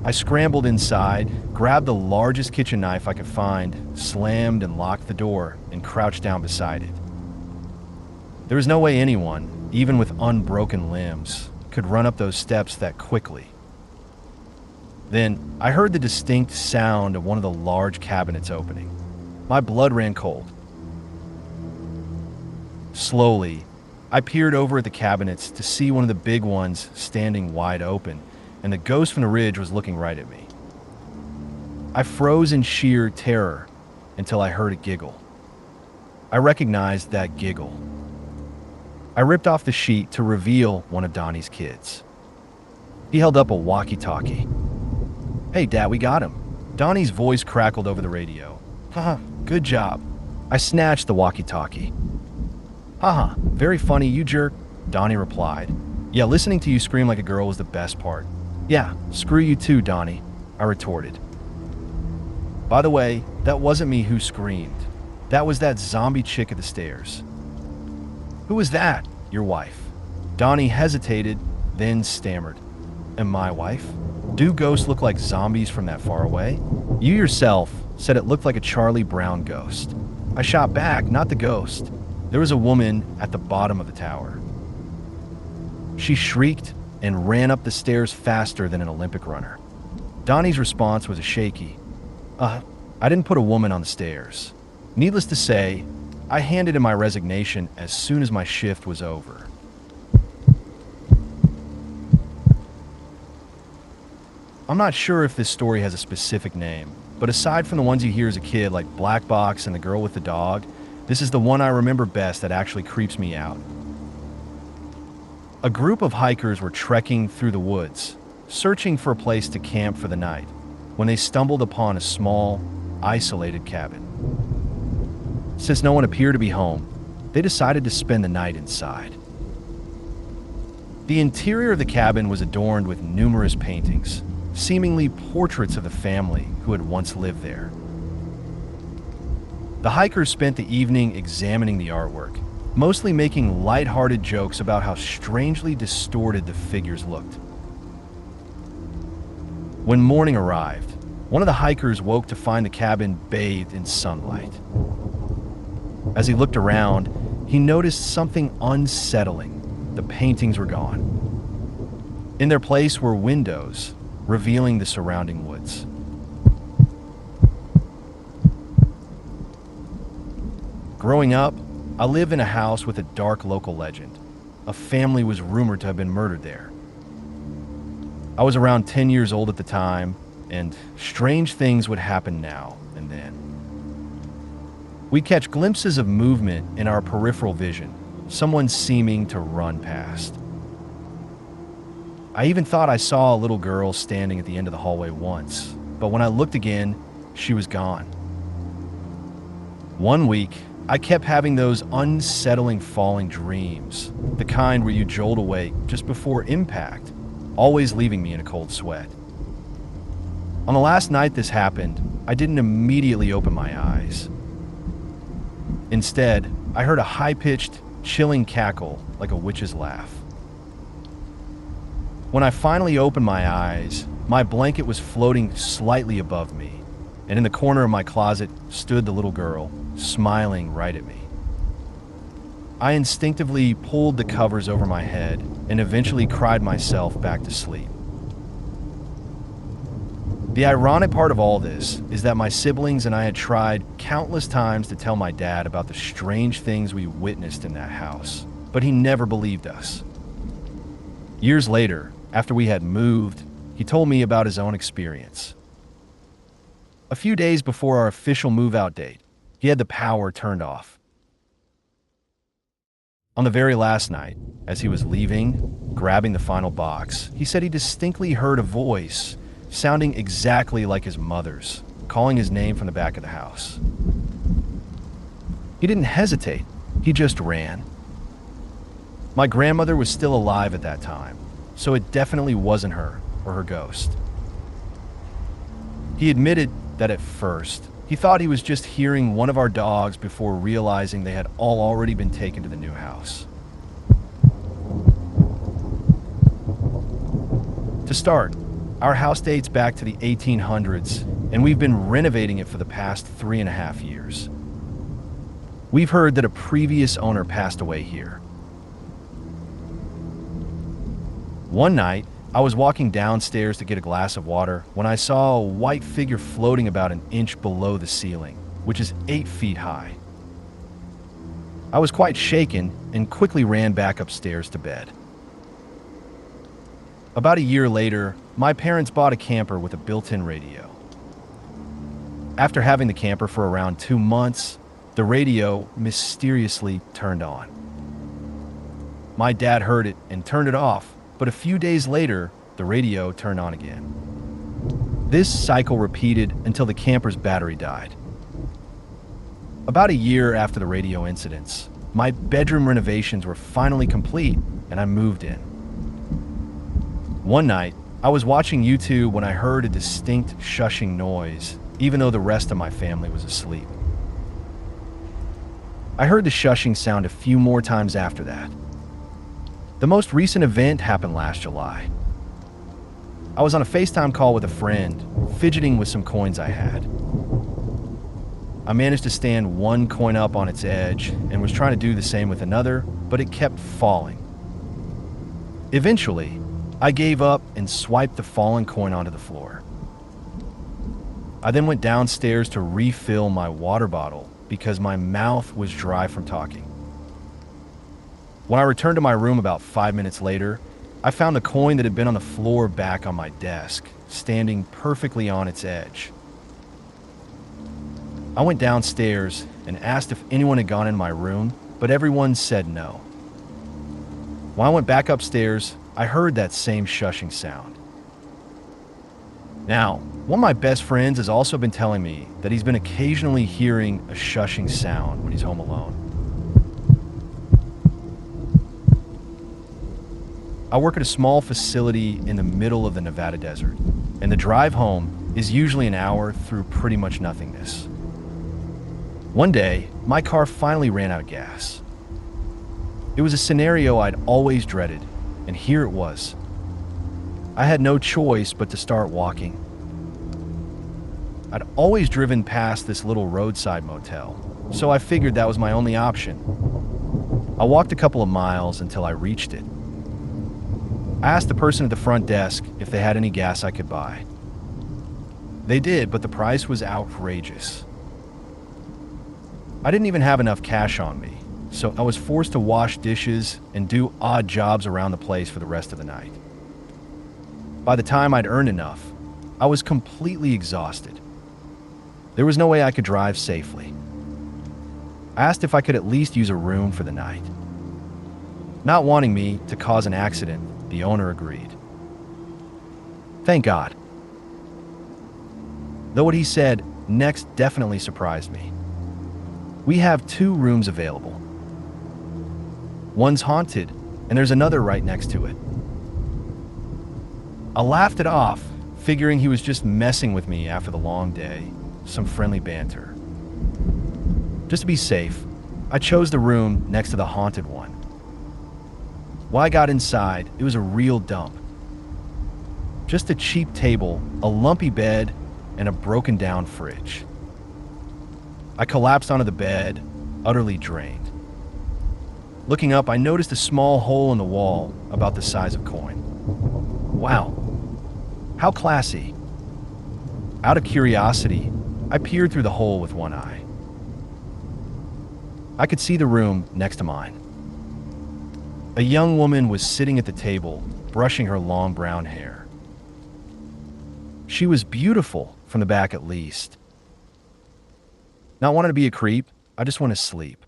I scrambled inside, grabbed the largest kitchen knife I could find, slammed and locked the door, and crouched down beside it. There was no way anyone, even with unbroken limbs, could run up those steps that quickly. Then, I heard the distinct sound of one of the large cabinets opening. My blood ran cold. Slowly, I peered over at the cabinets to see one of the big ones standing wide open, and the ghost from the ridge was looking right at me. I froze in sheer terror until I heard it giggle. I recognized that giggle. I ripped off the sheet to reveal one of Donnie's kids. He held up a walkie-talkie. "Hey, Dad, we got him." Donnie's voice crackled over the radio. "Haha, good job." I snatched the walkie-talkie. "Haha, very funny, you jerk," Donnie replied. "Yeah, listening to you scream like a girl was the best part." "Yeah, screw you too, Donnie," I retorted. By the way, that wasn't me who screamed. That was that zombie chick at the stairs. "Who was that?" "Your wife." Donnie hesitated, then stammered. "And my wife? Do ghosts look like zombies from that far away?" "You yourself said it looked like a Charlie Brown ghost." I shot back, "Not the ghost. There was a woman at the bottom of the tower." She shrieked and ran up the stairs faster than an Olympic runner. Donnie's response was a shaky, I didn't put a woman on the stairs." Needless to say, I handed in my resignation as soon as my shift was over. I'm not sure if this story has a specific name, but aside from the ones you hear as a kid like Black Box and the girl with the dog, this is the one I remember best that actually creeps me out. A group of hikers were trekking through the woods, searching for a place to camp for the night, when they stumbled upon a small, isolated cabin. Since no one appeared to be home, they decided to spend the night inside. The interior of the cabin was adorned with numerous paintings, seemingly portraits of the family who had once lived there. The hikers spent the evening examining the artwork, mostly making lighthearted jokes about how strangely distorted the figures looked. When morning arrived, one of the hikers woke to find the cabin bathed in sunlight. As he looked around, he noticed something unsettling. The paintings were gone. In their place were windows, revealing the surrounding woods. Growing up, I lived in a house with a dark local legend. A family was rumored to have been murdered there. I was around 10 years old at the time, and strange things would happen now and then. We'd catch glimpses of movement in our peripheral vision, someone seeming to run past. I even thought I saw a little girl standing at the end of the hallway once, but when I looked again, she was gone. One week, I kept having those unsettling falling dreams, the kind where you jolt awake just before impact, always leaving me in a cold sweat. On the last night this happened, I didn't immediately open my eyes. Instead, I heard a high-pitched, chilling cackle like a witch's laugh. When I finally opened my eyes, my blanket was floating slightly above me, and in the corner of my closet stood the little girl, smiling right at me. I instinctively pulled the covers over my head and eventually cried myself back to sleep. The ironic part of all this is that my siblings and I had tried countless times to tell my dad about the strange things we witnessed in that house, but he never believed us. Years later, after we had moved, he told me about his own experience. A few days before our official move-out date, he had the power turned off. On the very last night, as he was leaving, grabbing the final box, he said he distinctly heard a voice sounding exactly like his mother's, calling his name from the back of the house. He didn't hesitate, he just ran. My grandmother was still alive at that time, so it definitely wasn't her or her ghost. He admitted that at first, he thought he was just hearing one of our dogs before realizing they had all already been taken to the new house. To start, our house dates back to the 1800s, and we've been renovating it for the past 3.5 years. We've heard that a previous owner passed away here. One night, I was walking downstairs to get a glass of water when I saw a white figure floating about an inch below the ceiling, which is 8 feet high. I was quite shaken and quickly ran back upstairs to bed. About a year later, my parents bought a camper with a built-in radio. After having the camper for around 2 months, the radio mysteriously turned on. My dad heard it and turned it off, but a few days later, the radio turned on again. This cycle repeated until the camper's battery died. About a year after the radio incidents, my bedroom renovations were finally complete and I moved in. One night, I was watching YouTube when I heard a distinct shushing noise, even though the rest of my family was asleep. I heard the shushing sound a few more times after that. The most recent event happened last July. I was on a FaceTime call with a friend, fidgeting with some coins I had. I managed to stand one coin up on its edge and was trying to do the same with another, but it kept falling. Eventually, I gave up and swiped the fallen coin onto the floor. I then went downstairs to refill my water bottle because my mouth was dry from talking. When I returned to my room about 5 minutes later, I found the coin that had been on the floor back on my desk, standing perfectly on its edge. I went downstairs and asked if anyone had gone in my room, but everyone said no. When I went back upstairs, I heard that same shushing sound. Now, one of my best friends has also been telling me that he's been occasionally hearing a shushing sound when he's home alone. I work at a small facility in the middle of the Nevada desert, and the drive home is usually an hour through pretty much nothingness. One day, my car finally ran out of gas. It was a scenario I'd always dreaded, and here it was. I had no choice but to start walking. I'd always driven past this little roadside motel, so I figured that was my only option. I walked a couple of miles until I reached it. I asked the person at the front desk if they had any gas I could buy. They did, but the price was outrageous. I didn't even have enough cash on me, so I was forced to wash dishes and do odd jobs around the place for the rest of the night. By the time I'd earned enough, I was completely exhausted. There was no way I could drive safely. I asked if I could at least use a room for the night. Not wanting me to cause an accident, the owner agreed. Thank God. Though what he said next definitely surprised me. We have 2 rooms available. One's haunted, and there's another right next to it. I laughed it off, figuring he was just messing with me after the long day, some friendly banter. Just to be safe, I chose the room next to the haunted one. When I got inside, it was a real dump. Just a cheap table, a lumpy bed, and a broken down fridge. I collapsed onto the bed, utterly drained. Looking up, I noticed a small hole in the wall about the size of a coin. Wow, how classy. Out of curiosity, I peered through the hole with one eye. I could see the room next to mine. A young woman was sitting at the table, brushing her long brown hair. She was beautiful, from the back at least. Not wanting to be a creep, I just want to sleep.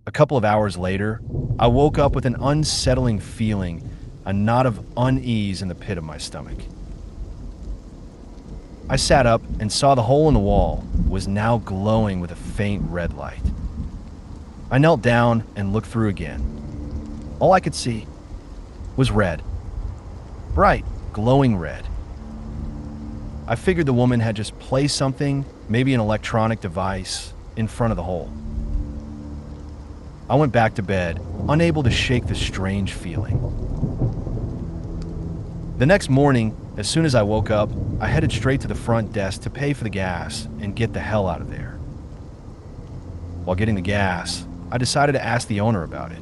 A couple of hours later, I woke up with an unsettling feeling, a knot of unease in the pit of my stomach. I sat up and saw the hole in the wall was now glowing with a faint red light. I knelt down and looked through again. All I could see was red. Bright, glowing red. I figured the woman had just placed something, maybe an electronic device, in front of the hole. I went back to bed, unable to shake the strange feeling. The next morning, as soon as I woke up, I headed straight to the front desk to pay for the gas and get the hell out of there. While getting the gas, I decided to ask the owner about it.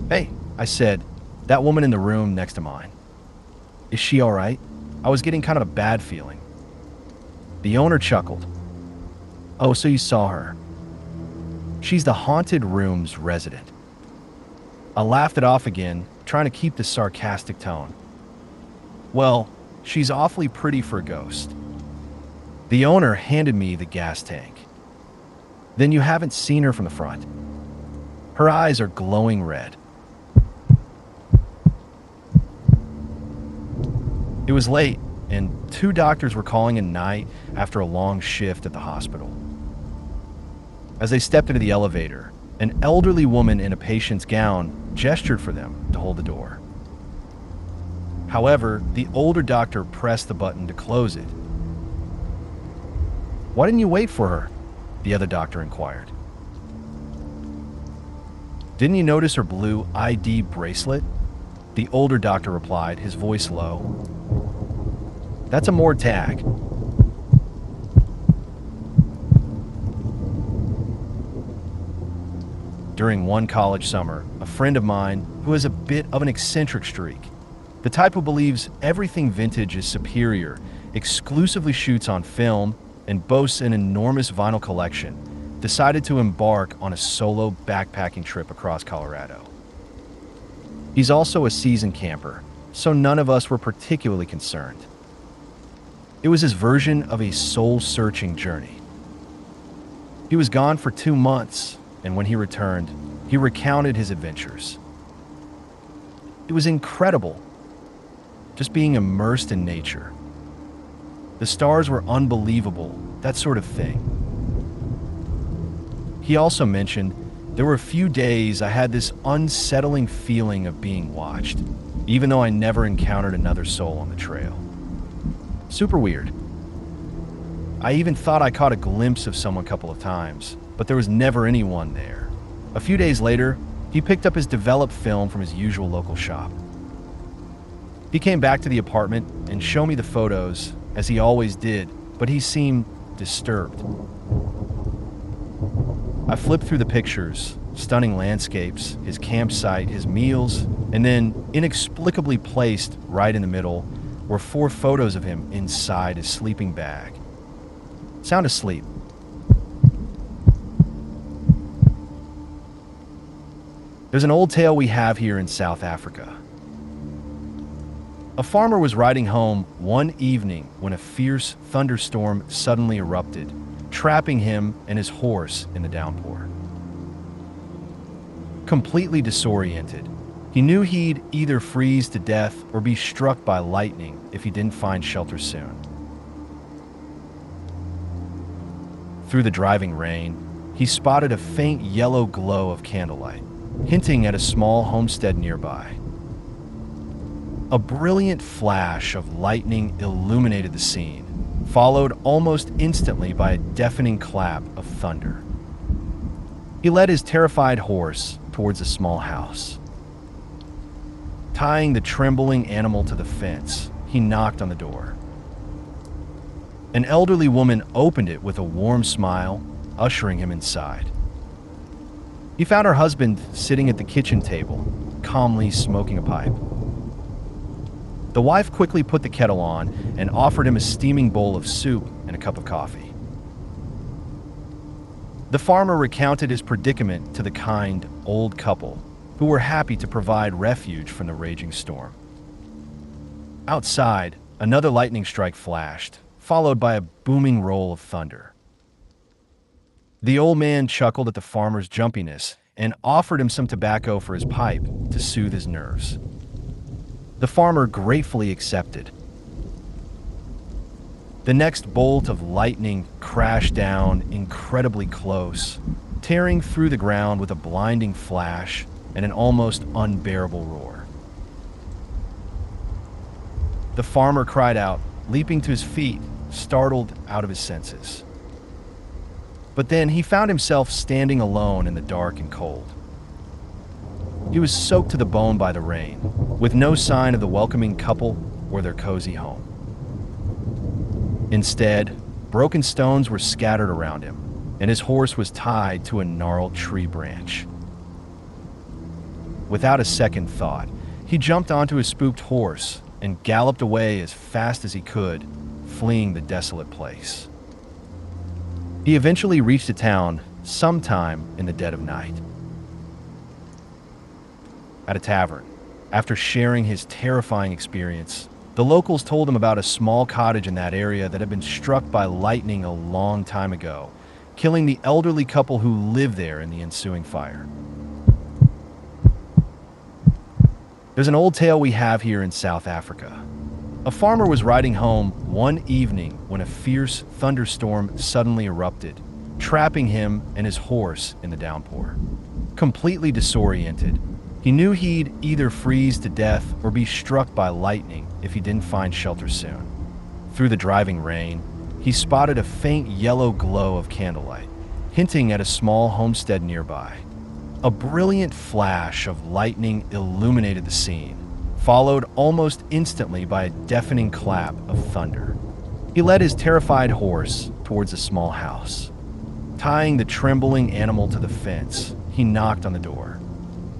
"Hey," I said, "that woman in the room next to mine. Is she all right?" I was getting kind of a bad feeling. The owner chuckled. "Oh, so you saw her. She's the haunted room's resident." I laughed it off again, trying to keep the sarcastic tone. "Well, she's awfully pretty for a ghost." The owner handed me the gas tank. "Then you haven't seen her from the front. Her eyes are glowing red." It was late, and 2 doctors were calling at night after a long shift at the hospital. As they stepped into the elevator, an elderly woman in a patient's gown gestured for them to hold the door. However, the older doctor pressed the button to close it. "Why didn't you wait for her?" the other doctor inquired. "Didn't you notice her blue ID bracelet?" the older doctor replied, his voice low. "That's a more tag." During one college summer, a friend of mine who has a bit of an eccentric streak, the type who believes everything vintage is superior, exclusively shoots on film, and boasts an enormous vinyl collection, decided to embark on a solo backpacking trip across Colorado. He's also a seasoned camper, so none of us were particularly concerned. It was his version of a soul-searching journey. He was gone for 2 months, and when he returned, he recounted his adventures. It was incredible, just being immersed in nature. The stars were unbelievable, that sort of thing. He also mentioned there were a few days I had this unsettling feeling of being watched, even though I never encountered another soul on the trail. Super weird. I even thought I caught a glimpse of someone a couple of times, but there was never anyone there. A few days later, he picked up his developed film from his usual local shop. He came back to the apartment and showed me the photos, as he always did, but he seemed disturbed. I flipped through the pictures, stunning landscapes, his campsite, his meals, and then, inexplicably placed right in the middle, were 4 photos of him inside his sleeping bag. Sound asleep. There's an old tale we have here in South Africa. A farmer was riding home one evening when a fierce thunderstorm suddenly erupted, trapping him and his horse in the downpour. Completely disoriented, he knew he'd either freeze to death or be struck by lightning if he didn't find shelter soon. Through the driving rain, he spotted a faint yellow glow of candlelight, hinting at a small homestead nearby. A brilliant flash of lightning illuminated the scene, followed almost instantly by a deafening clap of thunder. He led his terrified horse towards a small house. Tying the trembling animal to the fence, he knocked on the door. An elderly woman opened it with a warm smile, ushering him inside. He found her husband sitting at the kitchen table, calmly smoking a pipe. The wife quickly put the kettle on and offered him a steaming bowl of soup and a cup of coffee. The farmer recounted his predicament to the kind, old couple, who were happy to provide refuge from the raging storm. Outside, another lightning strike flashed, followed by a booming roll of thunder. The old man chuckled at the farmer's jumpiness and offered him some tobacco for his pipe to soothe his nerves. The farmer gratefully accepted. The next bolt of lightning crashed down incredibly close, tearing through the ground with a blinding flash and an almost unbearable roar. The farmer cried out, leaping to his feet, startled out of his senses. But then he found himself standing alone in the dark and cold. He was soaked to the bone by the rain, with no sign of the welcoming couple or their cozy home. Instead, broken stones were scattered around him, and his horse was tied to a gnarled tree branch. Without a second thought, he jumped onto his spooked horse and galloped away as fast as he could, fleeing the desolate place. He eventually reached a town sometime in the dead of night. At a tavern, after sharing his terrifying experience, the locals told him about a small cottage in that area that had been struck by lightning a long time ago, killing the elderly couple who lived there in the ensuing fire. There's an old tale we have here in South Africa. A farmer was riding home one evening when a fierce thunderstorm suddenly erupted, trapping him and his horse in the downpour. Completely disoriented, he knew he'd either freeze to death or be struck by lightning if he didn't find shelter soon. Through the driving rain, he spotted a faint yellow glow of candlelight, hinting at a small homestead nearby. A brilliant flash of lightning illuminated the scene, followed almost instantly by a deafening clap of thunder. He led his terrified horse towards a small house. Tying the trembling animal to the fence, he knocked on the door.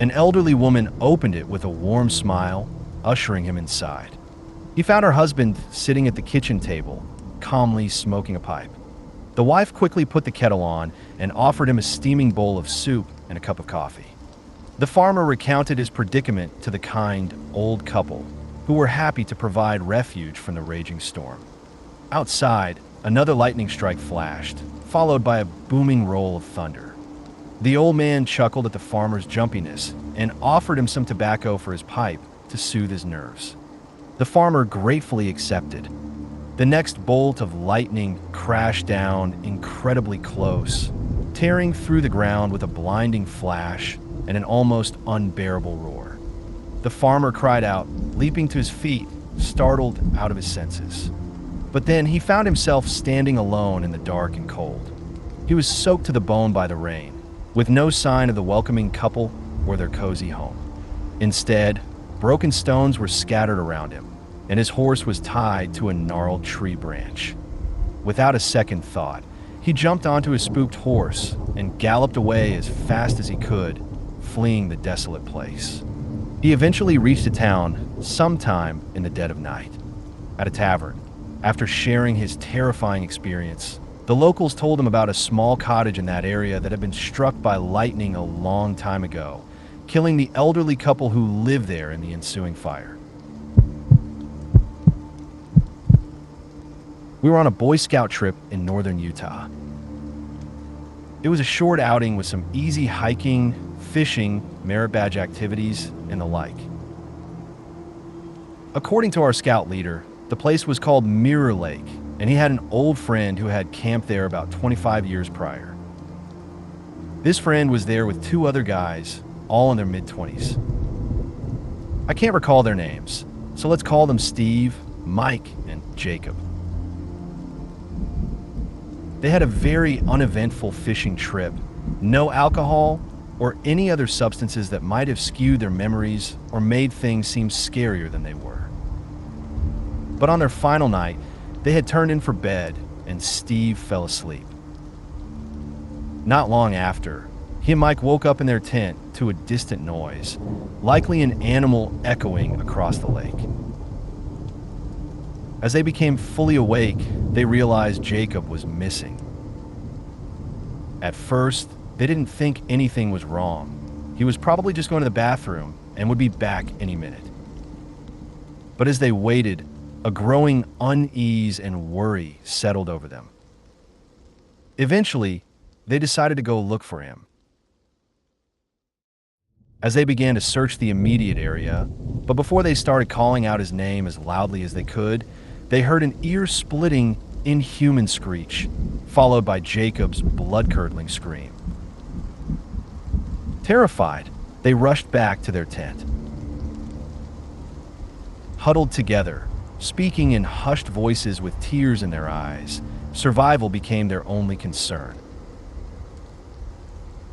An elderly woman opened it with a warm smile, ushering him inside. He found her husband sitting at the kitchen table, calmly smoking a pipe. The wife quickly put the kettle on and offered him a steaming bowl of soup and a cup of coffee. The farmer recounted his predicament to the kind, old couple, who were happy to provide refuge from the raging storm. Outside, another lightning strike flashed, followed by a booming roll of thunder. The old man chuckled at the farmer's jumpiness and offered him some tobacco for his pipe to soothe his nerves. The farmer gratefully accepted. The next bolt of lightning crashed down incredibly close, tearing through the ground with a blinding flash and an almost unbearable roar. The farmer cried out, leaping to his feet, startled out of his senses. But then he found himself standing alone in the dark and cold. He was soaked to the bone by the rain, with no sign of the welcoming couple or their cozy home. Instead, broken stones were scattered around him, and his horse was tied to a gnarled tree branch. Without a second thought, he jumped onto his spooked horse and galloped away as fast as he could, fleeing the desolate place. He eventually reached a town sometime in the dead of night. At a tavern, after sharing his terrifying experience, the locals told him about a small cottage in that area that had been struck by lightning a long time ago, killing the elderly couple who lived there in the ensuing fire. We were on a Boy Scout trip in northern Utah. It was a short outing with some easy hiking, fishing, merit badge activities, and the like. According to our scout leader, the place was called Mirror Lake, and he had an old friend who had camped there about 25 years prior. This friend was there with two other guys, all in their mid-20s. I can't recall their names, so let's call them Steve, Mike, and Jacob. They had a very uneventful fishing trip, no alcohol or any other substances that might have skewed their memories or made things seem scarier than they were. But on their final night, they had turned in for bed and Steve fell asleep. Not long after, he and Mike woke up in their tent to a distant noise, likely an animal echoing across the lake. As they became fully awake, they realized Jacob was missing. At first, they didn't think anything was wrong. He was probably just going to the bathroom and would be back any minute. But as they waited, a growing unease and worry settled over them. Eventually, they decided to go look for him. As they began to search the immediate area, but before they started calling out his name as loudly as they could, they heard an ear-splitting, inhuman screech, followed by Jacob's blood-curdling scream. Terrified, they rushed back to their tent. Huddled together, speaking in hushed voices with tears in their eyes, survival became their only concern.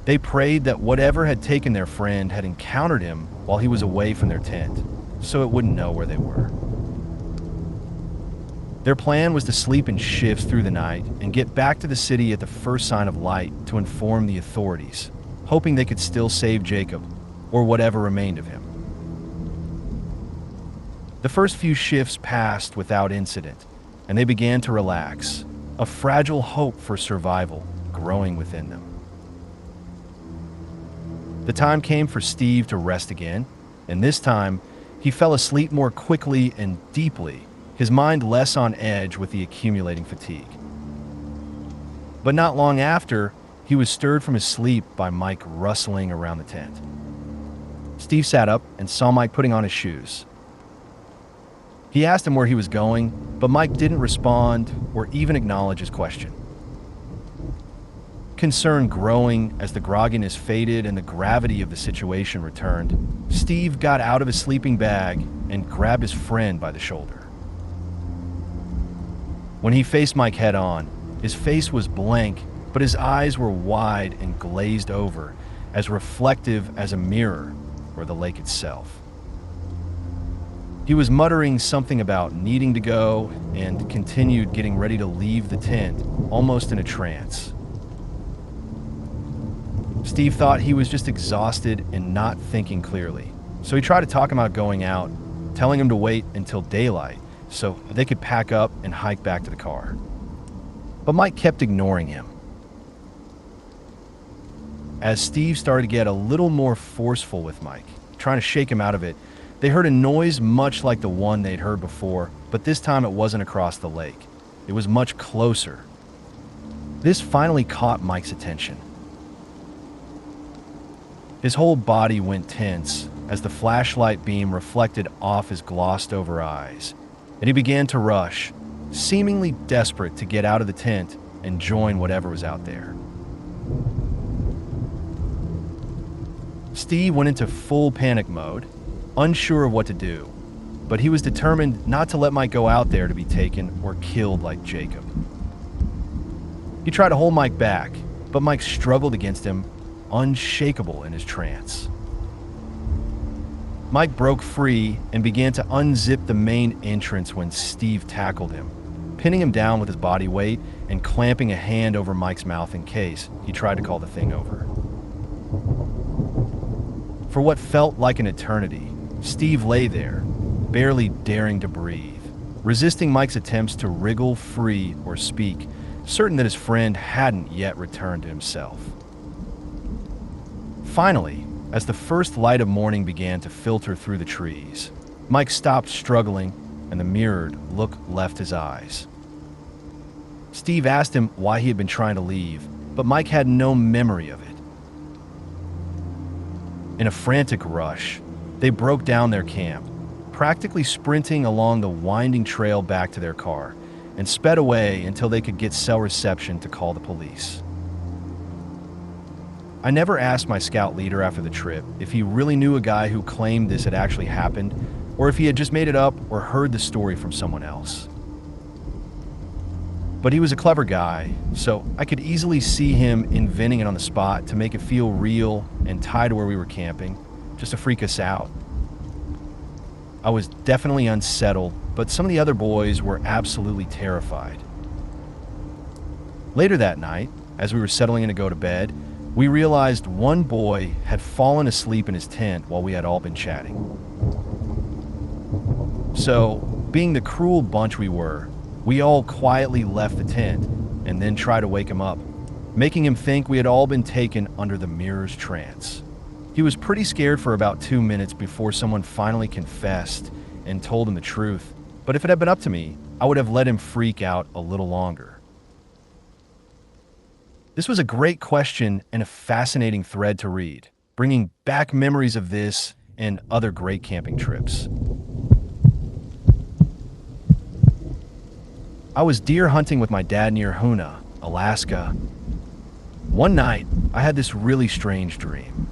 They prayed that whatever had taken their friend had encountered him while he was away from their tent, so it wouldn't know where they were. Their plan was to sleep in shifts through the night and get back to the city at the first sign of light to inform the authorities, hoping they could still save Jacob, or whatever remained of him. The first few shifts passed without incident, and they began to relax, a fragile hope for survival growing within them. The time came for Steve to rest again, and this time, he fell asleep more quickly and deeply, his mind less on edge with the accumulating fatigue. But not long after, he was stirred from his sleep by Mike rustling around the tent. Steve sat up and saw Mike putting on his shoes. He asked him where he was going, but Mike didn't respond or even acknowledge his question. Concern growing as the grogginess faded and the gravity of the situation returned, Steve got out of his sleeping bag and grabbed his friend by the shoulder. When he faced Mike head on, his face was blank, but his eyes were wide and glazed over, as reflective as a mirror or the lake itself. He was muttering something about needing to go and continued getting ready to leave the tent, almost in a trance. Steve thought he was just exhausted and not thinking clearly, so he tried to talk him out going out, telling him to wait until daylight so they could pack up and hike back to the car. But Mike kept ignoring him. As Steve started to get a little more forceful with Mike, trying to shake him out of it, they heard a noise much like the one they'd heard before, but this time it wasn't across the lake. It was much closer. This finally caught Mike's attention. His whole body went tense as the flashlight beam reflected off his glossed-over eyes, and he began to rush, seemingly desperate to get out of the tent and join whatever was out there. Steve went into full panic mode, unsure of what to do, but he was determined not to let Mike go out there to be taken or killed like Jacob. He tried to hold Mike back, but Mike struggled against him, unshakable in his trance. Mike broke free and began to unzip the main entrance when Steve tackled him, pinning him down with his body weight and clamping a hand over Mike's mouth in case he tried to call the thing over. For what felt like an eternity, Steve lay there, barely daring to breathe, resisting Mike's attempts to wriggle free or speak, certain that his friend hadn't yet returned to himself. Finally, as the first light of morning began to filter through the trees, Mike stopped struggling and the mirrored look left his eyes. Steve asked him why he had been trying to leave, but Mike had no memory of it. In a frantic rush, they broke down their camp, practically sprinting along the winding trail back to their car, and sped away until they could get cell reception to call the police. I never asked my scout leader after the trip if he really knew a guy who claimed this had actually happened, or if he had just made it up or heard the story from someone else. But he was a clever guy, so I could easily see him inventing it on the spot to make it feel real and tie to where we were camping, just to freak us out. I was definitely unsettled, but some of the other boys were absolutely terrified. Later that night, as we were settling in to go to bed, we realized one boy had fallen asleep in his tent while we had all been chatting. So, being the cruel bunch we were, we all quietly left the tent and then tried to wake him up, making him think we had all been taken under the mirror's trance. He was pretty scared for about 2 minutes before someone finally confessed and told him the truth, but if it had been up to me, I would have let him freak out a little longer. This was a great question and a fascinating thread to read, bringing back memories of this and other great camping trips. I was deer hunting with my dad near Hoona, Alaska. One night, I had this really strange dream.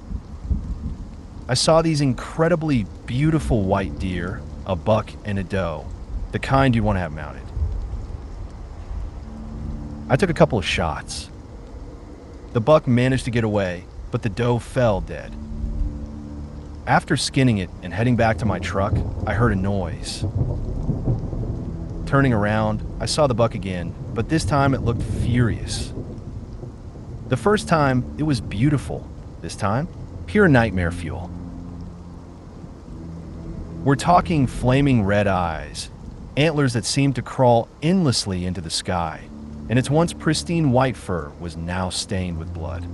I saw these incredibly beautiful white deer, a buck and a doe, the kind you want to have mounted. I took a couple of shots. The buck managed to get away, but the doe fell dead. After skinning it and heading back to my truck, I heard a noise. Turning around, I saw the buck again, but this time it looked furious. The first time, it was beautiful. This time, pure nightmare fuel. We're talking flaming red eyes, antlers that seemed to crawl endlessly into the sky, and its once pristine white fur was now stained with blood.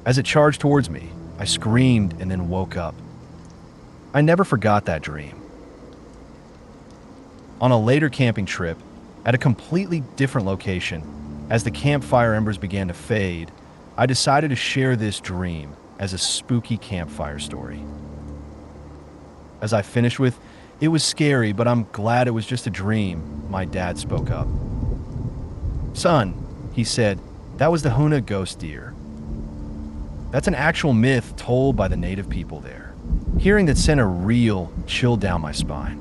As it charged towards me, I screamed and then woke up. I never forgot that dream. On a later camping trip, at a completely different location, as the campfire embers began to fade, I decided to share this dream as a spooky campfire story. As I finished with, "It was scary, but I'm glad it was just a dream," my dad spoke up. "Son," he said, "that was the Hoona ghost deer. That's an actual myth told by the native people there." Hearing that sent a real chill down my spine.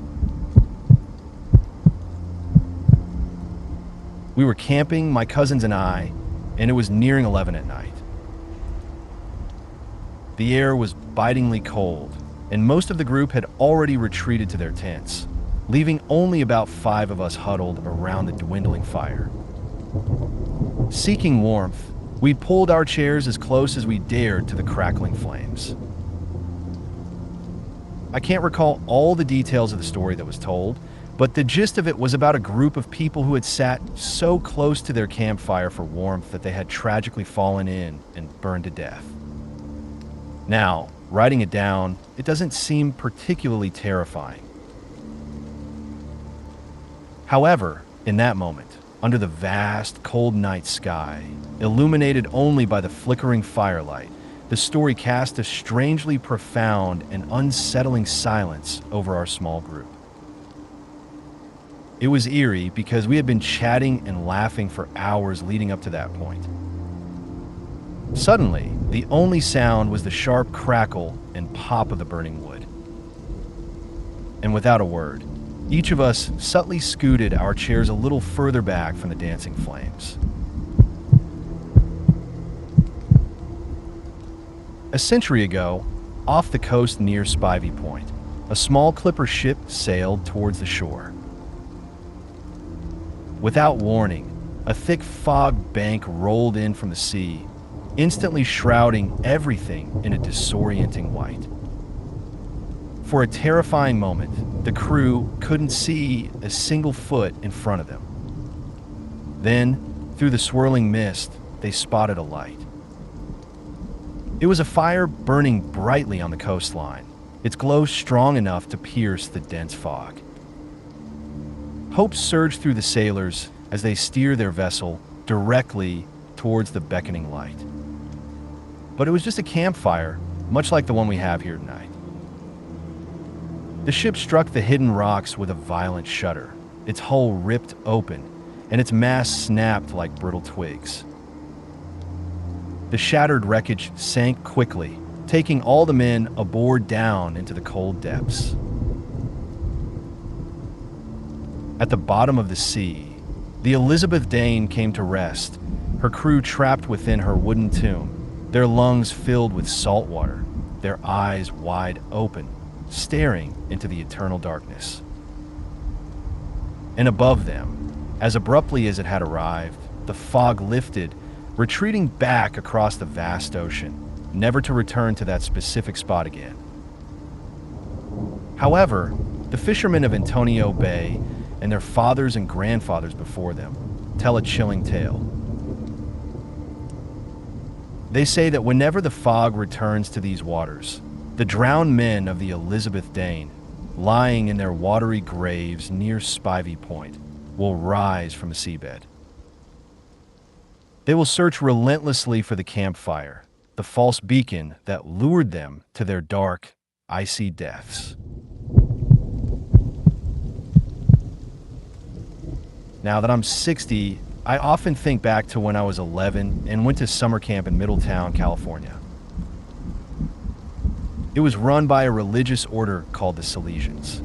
We were camping, my cousins and I, and it was nearing 11 at night. The air was bitingly cold, and most of the group had already retreated to their tents, leaving only about 5 of us huddled around the dwindling fire. Seeking warmth, we pulled our chairs as close as we dared to the crackling flames. I can't recall all the details of the story that was told, but the gist of it was about a group of people who had sat so close to their campfire for warmth that they had tragically fallen in and burned to death. Now, writing it down, it doesn't seem particularly terrifying. However, in that moment, under the vast, cold night sky, illuminated only by the flickering firelight, the story cast a strangely profound and unsettling silence over our small group. It was eerie because we had been chatting and laughing for hours leading up to that point. Suddenly, the only sound was the sharp crackle and pop of the burning wood. And without a word, each of us subtly scooted our chairs a little further back from the dancing flames. A century ago, off the coast near Spivey Point, a small clipper ship sailed towards the shore. Without warning, a thick fog bank rolled in from the sea, instantly shrouding everything in a disorienting white. For a terrifying moment, the crew couldn't see a single foot in front of them. Then, through the swirling mist, they spotted a light. It was a fire burning brightly on the coastline, its glow strong enough to pierce the dense fog. Hope surged through the sailors as they steered their vessel directly towards the beckoning light. But it was just a campfire, much like the one we have here tonight. The ship struck the hidden rocks with a violent shudder. Its hull ripped open, and its mast snapped like brittle twigs. The shattered wreckage sank quickly, taking all the men aboard down into the cold depths. At the bottom of the sea, the Elizabeth Dane came to rest, her crew trapped within her wooden tomb, their lungs filled with salt water, their eyes wide open, staring into the eternal darkness. And above them, as abruptly as it had arrived, the fog lifted, retreating back across the vast ocean, never to return to that specific spot again. However, the fishermen of Antonio Bay and their fathers and grandfathers before them tell a chilling tale. They say that whenever the fog returns to these waters, the drowned men of the Elizabeth Dane, lying in their watery graves near Spivey Point, will rise from the seabed. They will search relentlessly for the campfire, the false beacon that lured them to their dark, icy deaths. Now that I'm 60, I often think back to when I was 11 and went to summer camp in Middletown, California. It was run by a religious order called the Salesians.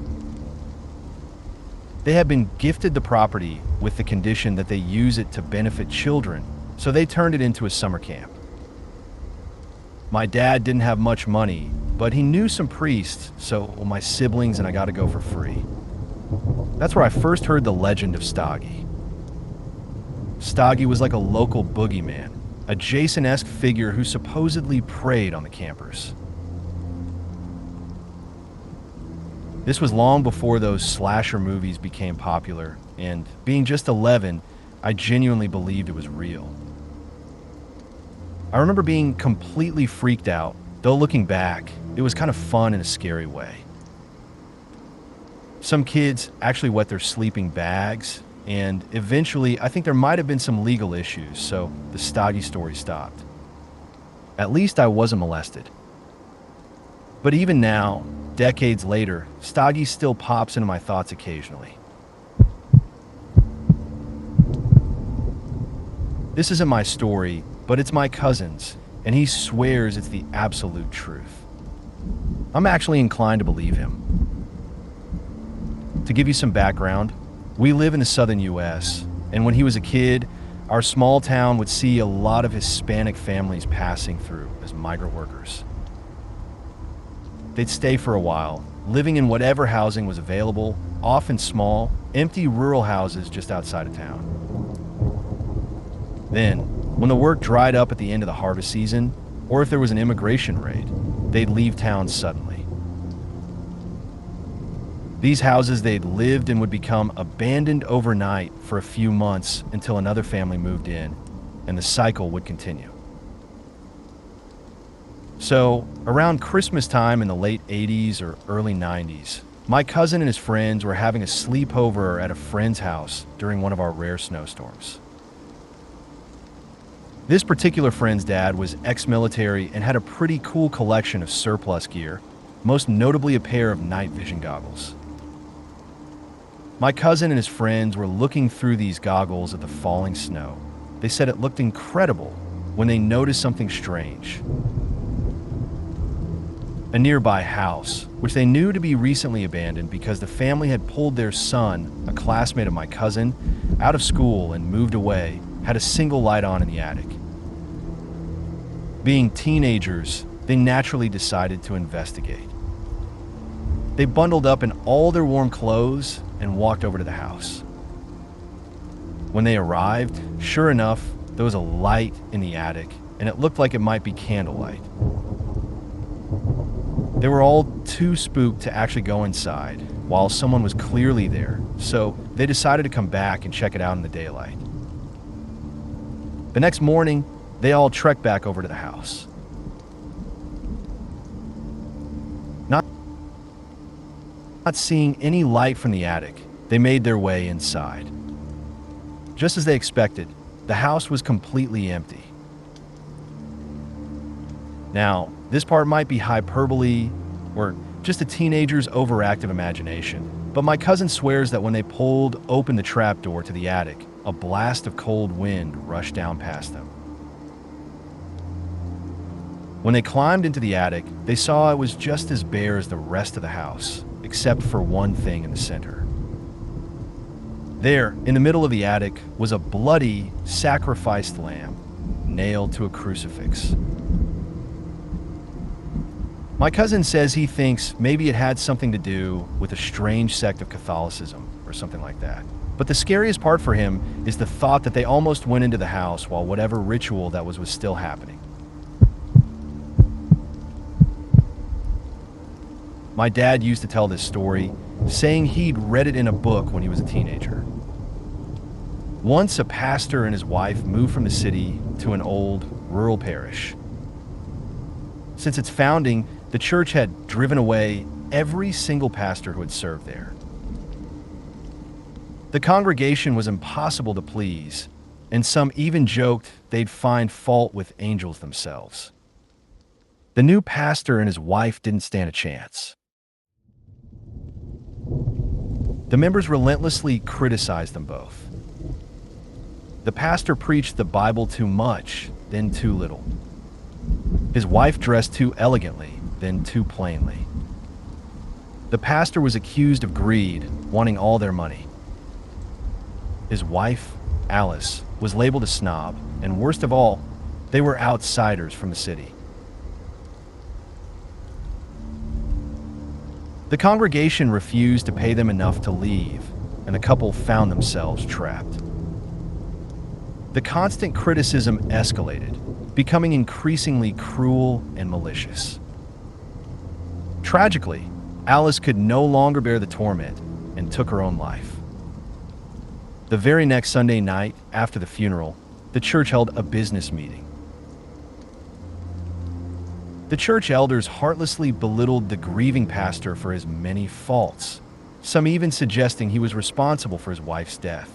They had been gifted the property with the condition that they use it to benefit children, so they turned it into a summer camp. My dad didn't have much money, but he knew some priests, so my siblings and I got to go for free. That's where I first heard the legend of Stoggy. Stoggy was like a local boogeyman, a Jason-esque figure who supposedly preyed on the campers. This was long before those slasher movies became popular, and being just 11, I genuinely believed it was real. I remember being completely freaked out, though looking back, it was kind of fun in a scary way. Some kids actually wet their sleeping bags, and eventually I think there might have been some legal issues, so the Stoggy story stopped. At least I wasn't molested. But even now, decades later, Stoggy still pops into my thoughts occasionally. This isn't my story, but it's my cousin's, and he swears it's the absolute truth. I'm actually inclined to believe him. To give you some background, we live in the southern U.S., and when he was a kid, our small town would see a lot of Hispanic families passing through as migrant workers. They'd stay for a while, living in whatever housing was available, often small, empty rural houses just outside of town. Then, when the work dried up at the end of the harvest season, or if there was an immigration raid, they'd leave town suddenly. These houses they'd lived in would become abandoned overnight for a few months until another family moved in, and the cycle would continue. So, around Christmas time in the late 80s or early 90s, my cousin and his friends were having a sleepover at a friend's house during one of our rare snowstorms. This particular friend's dad was ex-military and had a pretty cool collection of surplus gear, most notably a pair of night vision goggles. My cousin and his friends were looking through these goggles at the falling snow. They said it looked incredible when they noticed something strange. A nearby house, which they knew to be recently abandoned because the family had pulled their son, a classmate of my cousin, out of school and moved away, had a single light on in the attic. Being teenagers, they naturally decided to investigate. They bundled up in all their warm clothes and walked over to the house. When they arrived, sure enough, there was a light in the attic, and it looked like it might be candlelight. They were all too spooked to actually go inside, while someone was clearly there, so they decided to come back and check it out in the daylight. The next morning, they all trekked back over to the house. Not seeing any light from the attic, they made their way inside. Just as they expected, the house was completely empty. Now, this part might be hyperbole or just a teenager's overactive imagination, but my cousin swears that when they pulled open the trapdoor to the attic, a blast of cold wind rushed down past them. When they climbed into the attic, they saw it was just as bare as the rest of the house, except for one thing in the center. There, in the middle of the attic, was a bloody, sacrificed lamb, nailed to a crucifix. My cousin says he thinks maybe it had something to do with a strange sect of Catholicism or something like that. But the scariest part for him is the thought that they almost went into the house while whatever ritual that was still happening. My dad used to tell this story, saying he'd read it in a book when he was a teenager. Once a pastor and his wife moved from the city to an old, rural parish, Since its founding, the church had driven away every single pastor who had served there. The congregation was impossible to please, and some even joked they'd find fault with angels themselves. The new pastor and his wife didn't stand a chance. The members relentlessly criticized them both. The pastor preached the Bible too much, then too little. His wife dressed too elegantly, then too plainly. The pastor was accused of greed, wanting all their money. His wife, Alice, was labeled a snob, and worst of all, they were outsiders from the city. The congregation refused to pay them enough to leave, and the couple found themselves trapped. The constant criticism escalated, becoming increasingly cruel and malicious. Tragically, Alice could no longer bear the torment and took her own life. The very next Sunday night after the funeral, the church held a business meeting. The church elders heartlessly belittled the grieving pastor for his many faults, some even suggesting he was responsible for his wife's death.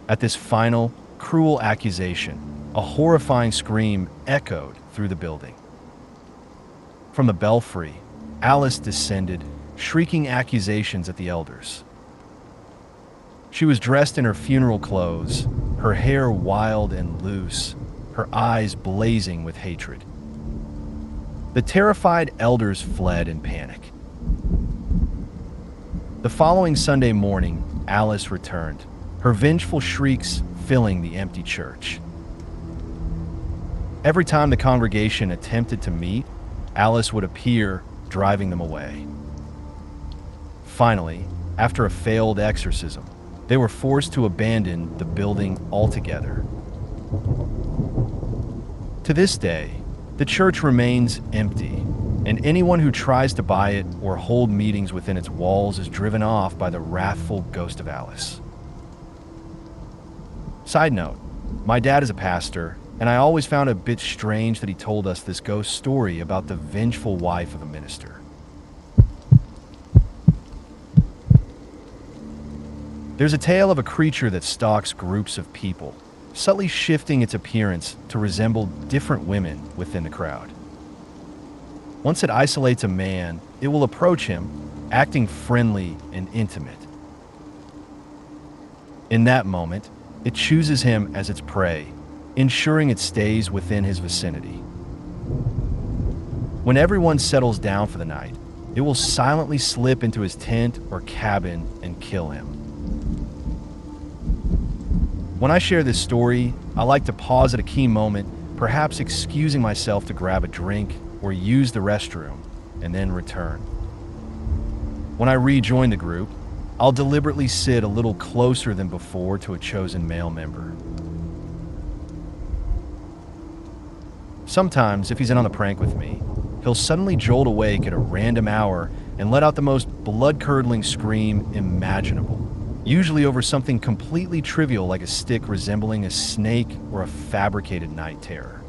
At this final, cruel accusation, a horrifying scream echoed through the building. From the belfry, Alice descended, shrieking accusations at the elders. She was dressed in her funeral clothes, her hair wild and loose, her eyes blazing with hatred. The terrified elders fled in panic. The following Sunday morning, Alice returned, her vengeful shrieks filling the empty church. Every time the congregation attempted to meet, Alice would appear, driving them away. Finally, after a failed exorcism, they were forced to abandon the building altogether. To this day, the church remains empty, and anyone who tries to buy it or hold meetings within its walls is driven off by the wrathful ghost of Alice. Side note, my dad is a pastor, and I always found it a bit strange that he told us this ghost story about the vengeful wife of a minister. There's a tale of a creature that stalks groups of people, subtly shifting its appearance to resemble different women within the crowd. Once it isolates a man, it will approach him, acting friendly and intimate. In that moment, it chooses him as its prey, ensuring it stays within his vicinity. When everyone settles down for the night, it will silently slip into his tent or cabin and kill him. When I share this story, I like to pause at a key moment, perhaps excusing myself to grab a drink or use the restroom, and then return. When I rejoin the group, I'll deliberately sit a little closer than before to a chosen male member. Sometimes, if he's in on the prank with me, he'll suddenly jolt awake at a random hour and let out the most blood-curdling scream imaginable, usually over something completely trivial like a stick resembling a snake or a fabricated night terror.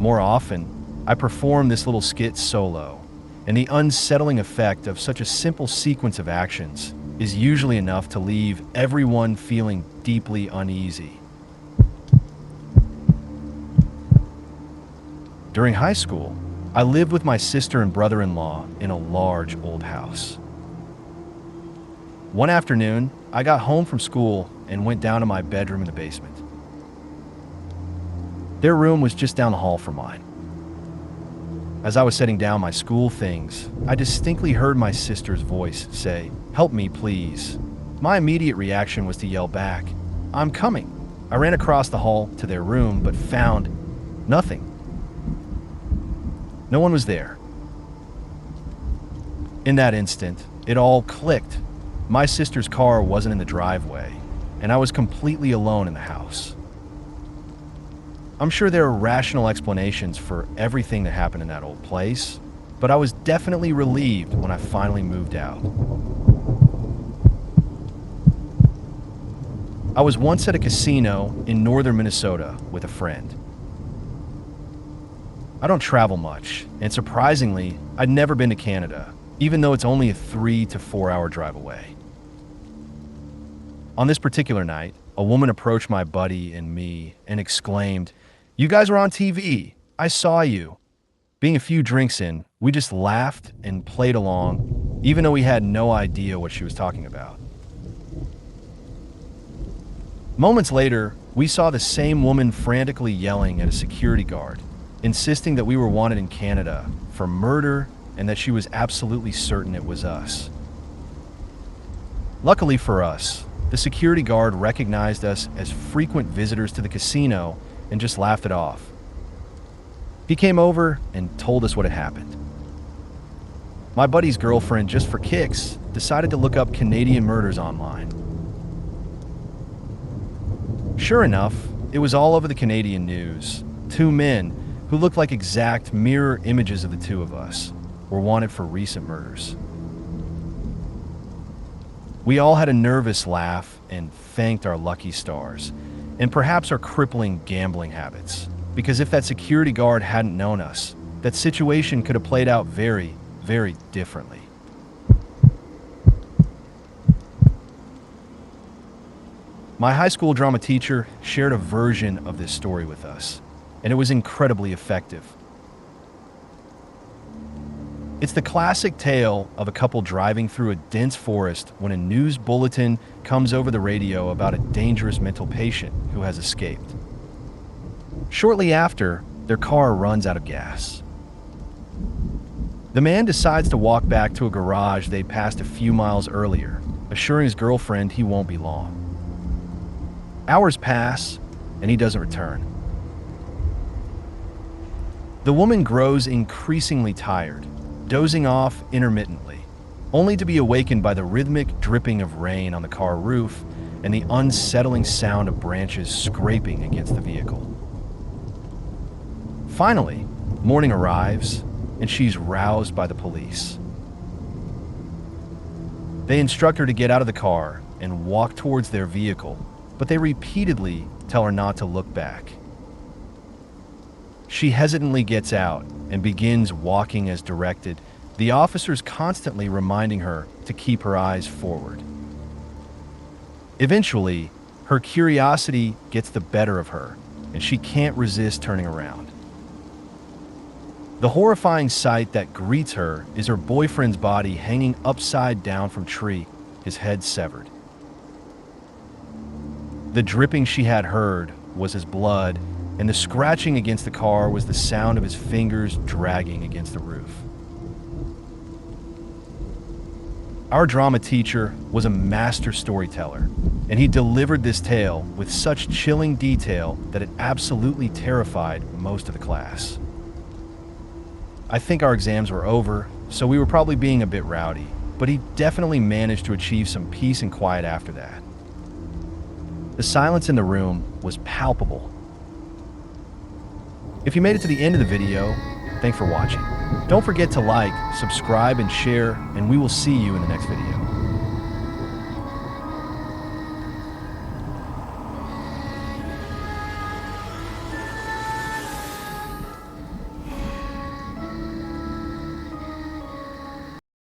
More often, I perform this little skit solo, and the unsettling effect of such a simple sequence of actions is usually enough to leave everyone feeling deeply uneasy. During high school, I lived with my sister and brother-in-law in a large old house. One afternoon, I got home from school and went down to my bedroom in the basement. Their room was just down the hall from mine. As I was setting down my school things, I distinctly heard my sister's voice say, "Help me, please." My immediate reaction was to yell back, "I'm coming." I ran across the hall to their room, but found nothing. No one was there. In that instant, it all clicked. My sister's car wasn't in the driveway, and I was completely alone in the house. I'm sure there are rational explanations for everything that happened in that old place, but I was definitely relieved when I finally moved out. I was once at a casino in northern Minnesota with a friend. I don't travel much, and surprisingly, I'd never been to Canada, even though it's only a 3 to 4 hour drive away. On this particular night, a woman approached my buddy and me and exclaimed, "You guys were on TV. I saw you." Being a few drinks in, we just laughed and played along, even though we had no idea what she was talking about. Moments later, we saw the same woman frantically yelling at a security guard, insisting that we were wanted in Canada for murder and that she was absolutely certain it was us. Luckily for us, the security guard recognized us as frequent visitors to the casino and just laughed it off. He came over and told us what had happened. My buddy's girlfriend, just for kicks, decided to look up Canadian murders online. Sure enough, it was all over the Canadian news. Two men, who looked like exact mirror images of the two of us, were wanted for recent murders. We all had a nervous laugh and thanked our lucky stars, and perhaps our crippling gambling habits, because if that security guard hadn't known us, that situation could have played out very, very differently. My high school drama teacher shared a version of this story with us, and it was incredibly effective. It's the classic tale of a couple driving through a dense forest when a news bulletin comes over the radio about a dangerous mental patient who has escaped. Shortly after, their car runs out of gas. The man decides to walk back to a garage they passed a few miles earlier, assuring his girlfriend he won't be long. Hours pass, and he doesn't return. The woman grows increasingly tired, dozing off intermittently, only to be awakened by the rhythmic dripping of rain on the car roof and the unsettling sound of branches scraping against the vehicle. Finally, morning arrives, and she's roused by the police. They instruct her to get out of the car and walk towards their vehicle, but they repeatedly tell her not to look back. She hesitantly gets out and begins walking as directed, the officers constantly reminding her to keep her eyes forward. Eventually, her curiosity gets the better of her, and she can't resist turning around. The horrifying sight that greets her is her boyfriend's body hanging upside down from a tree, his head severed. The dripping she had heard was his blood, and the scratching against the car was the sound of his fingers dragging against the roof. Our drama teacher was a master storyteller, and he delivered this tale with such chilling detail that it absolutely terrified most of the class. I think our exams were over, so we were probably being a bit rowdy, but he definitely managed to achieve some peace and quiet after that. The silence in the room was palpable. If you made it to the end of the video, thanks for watching. Don't forget to like, subscribe, and share, and we will see you in the next video.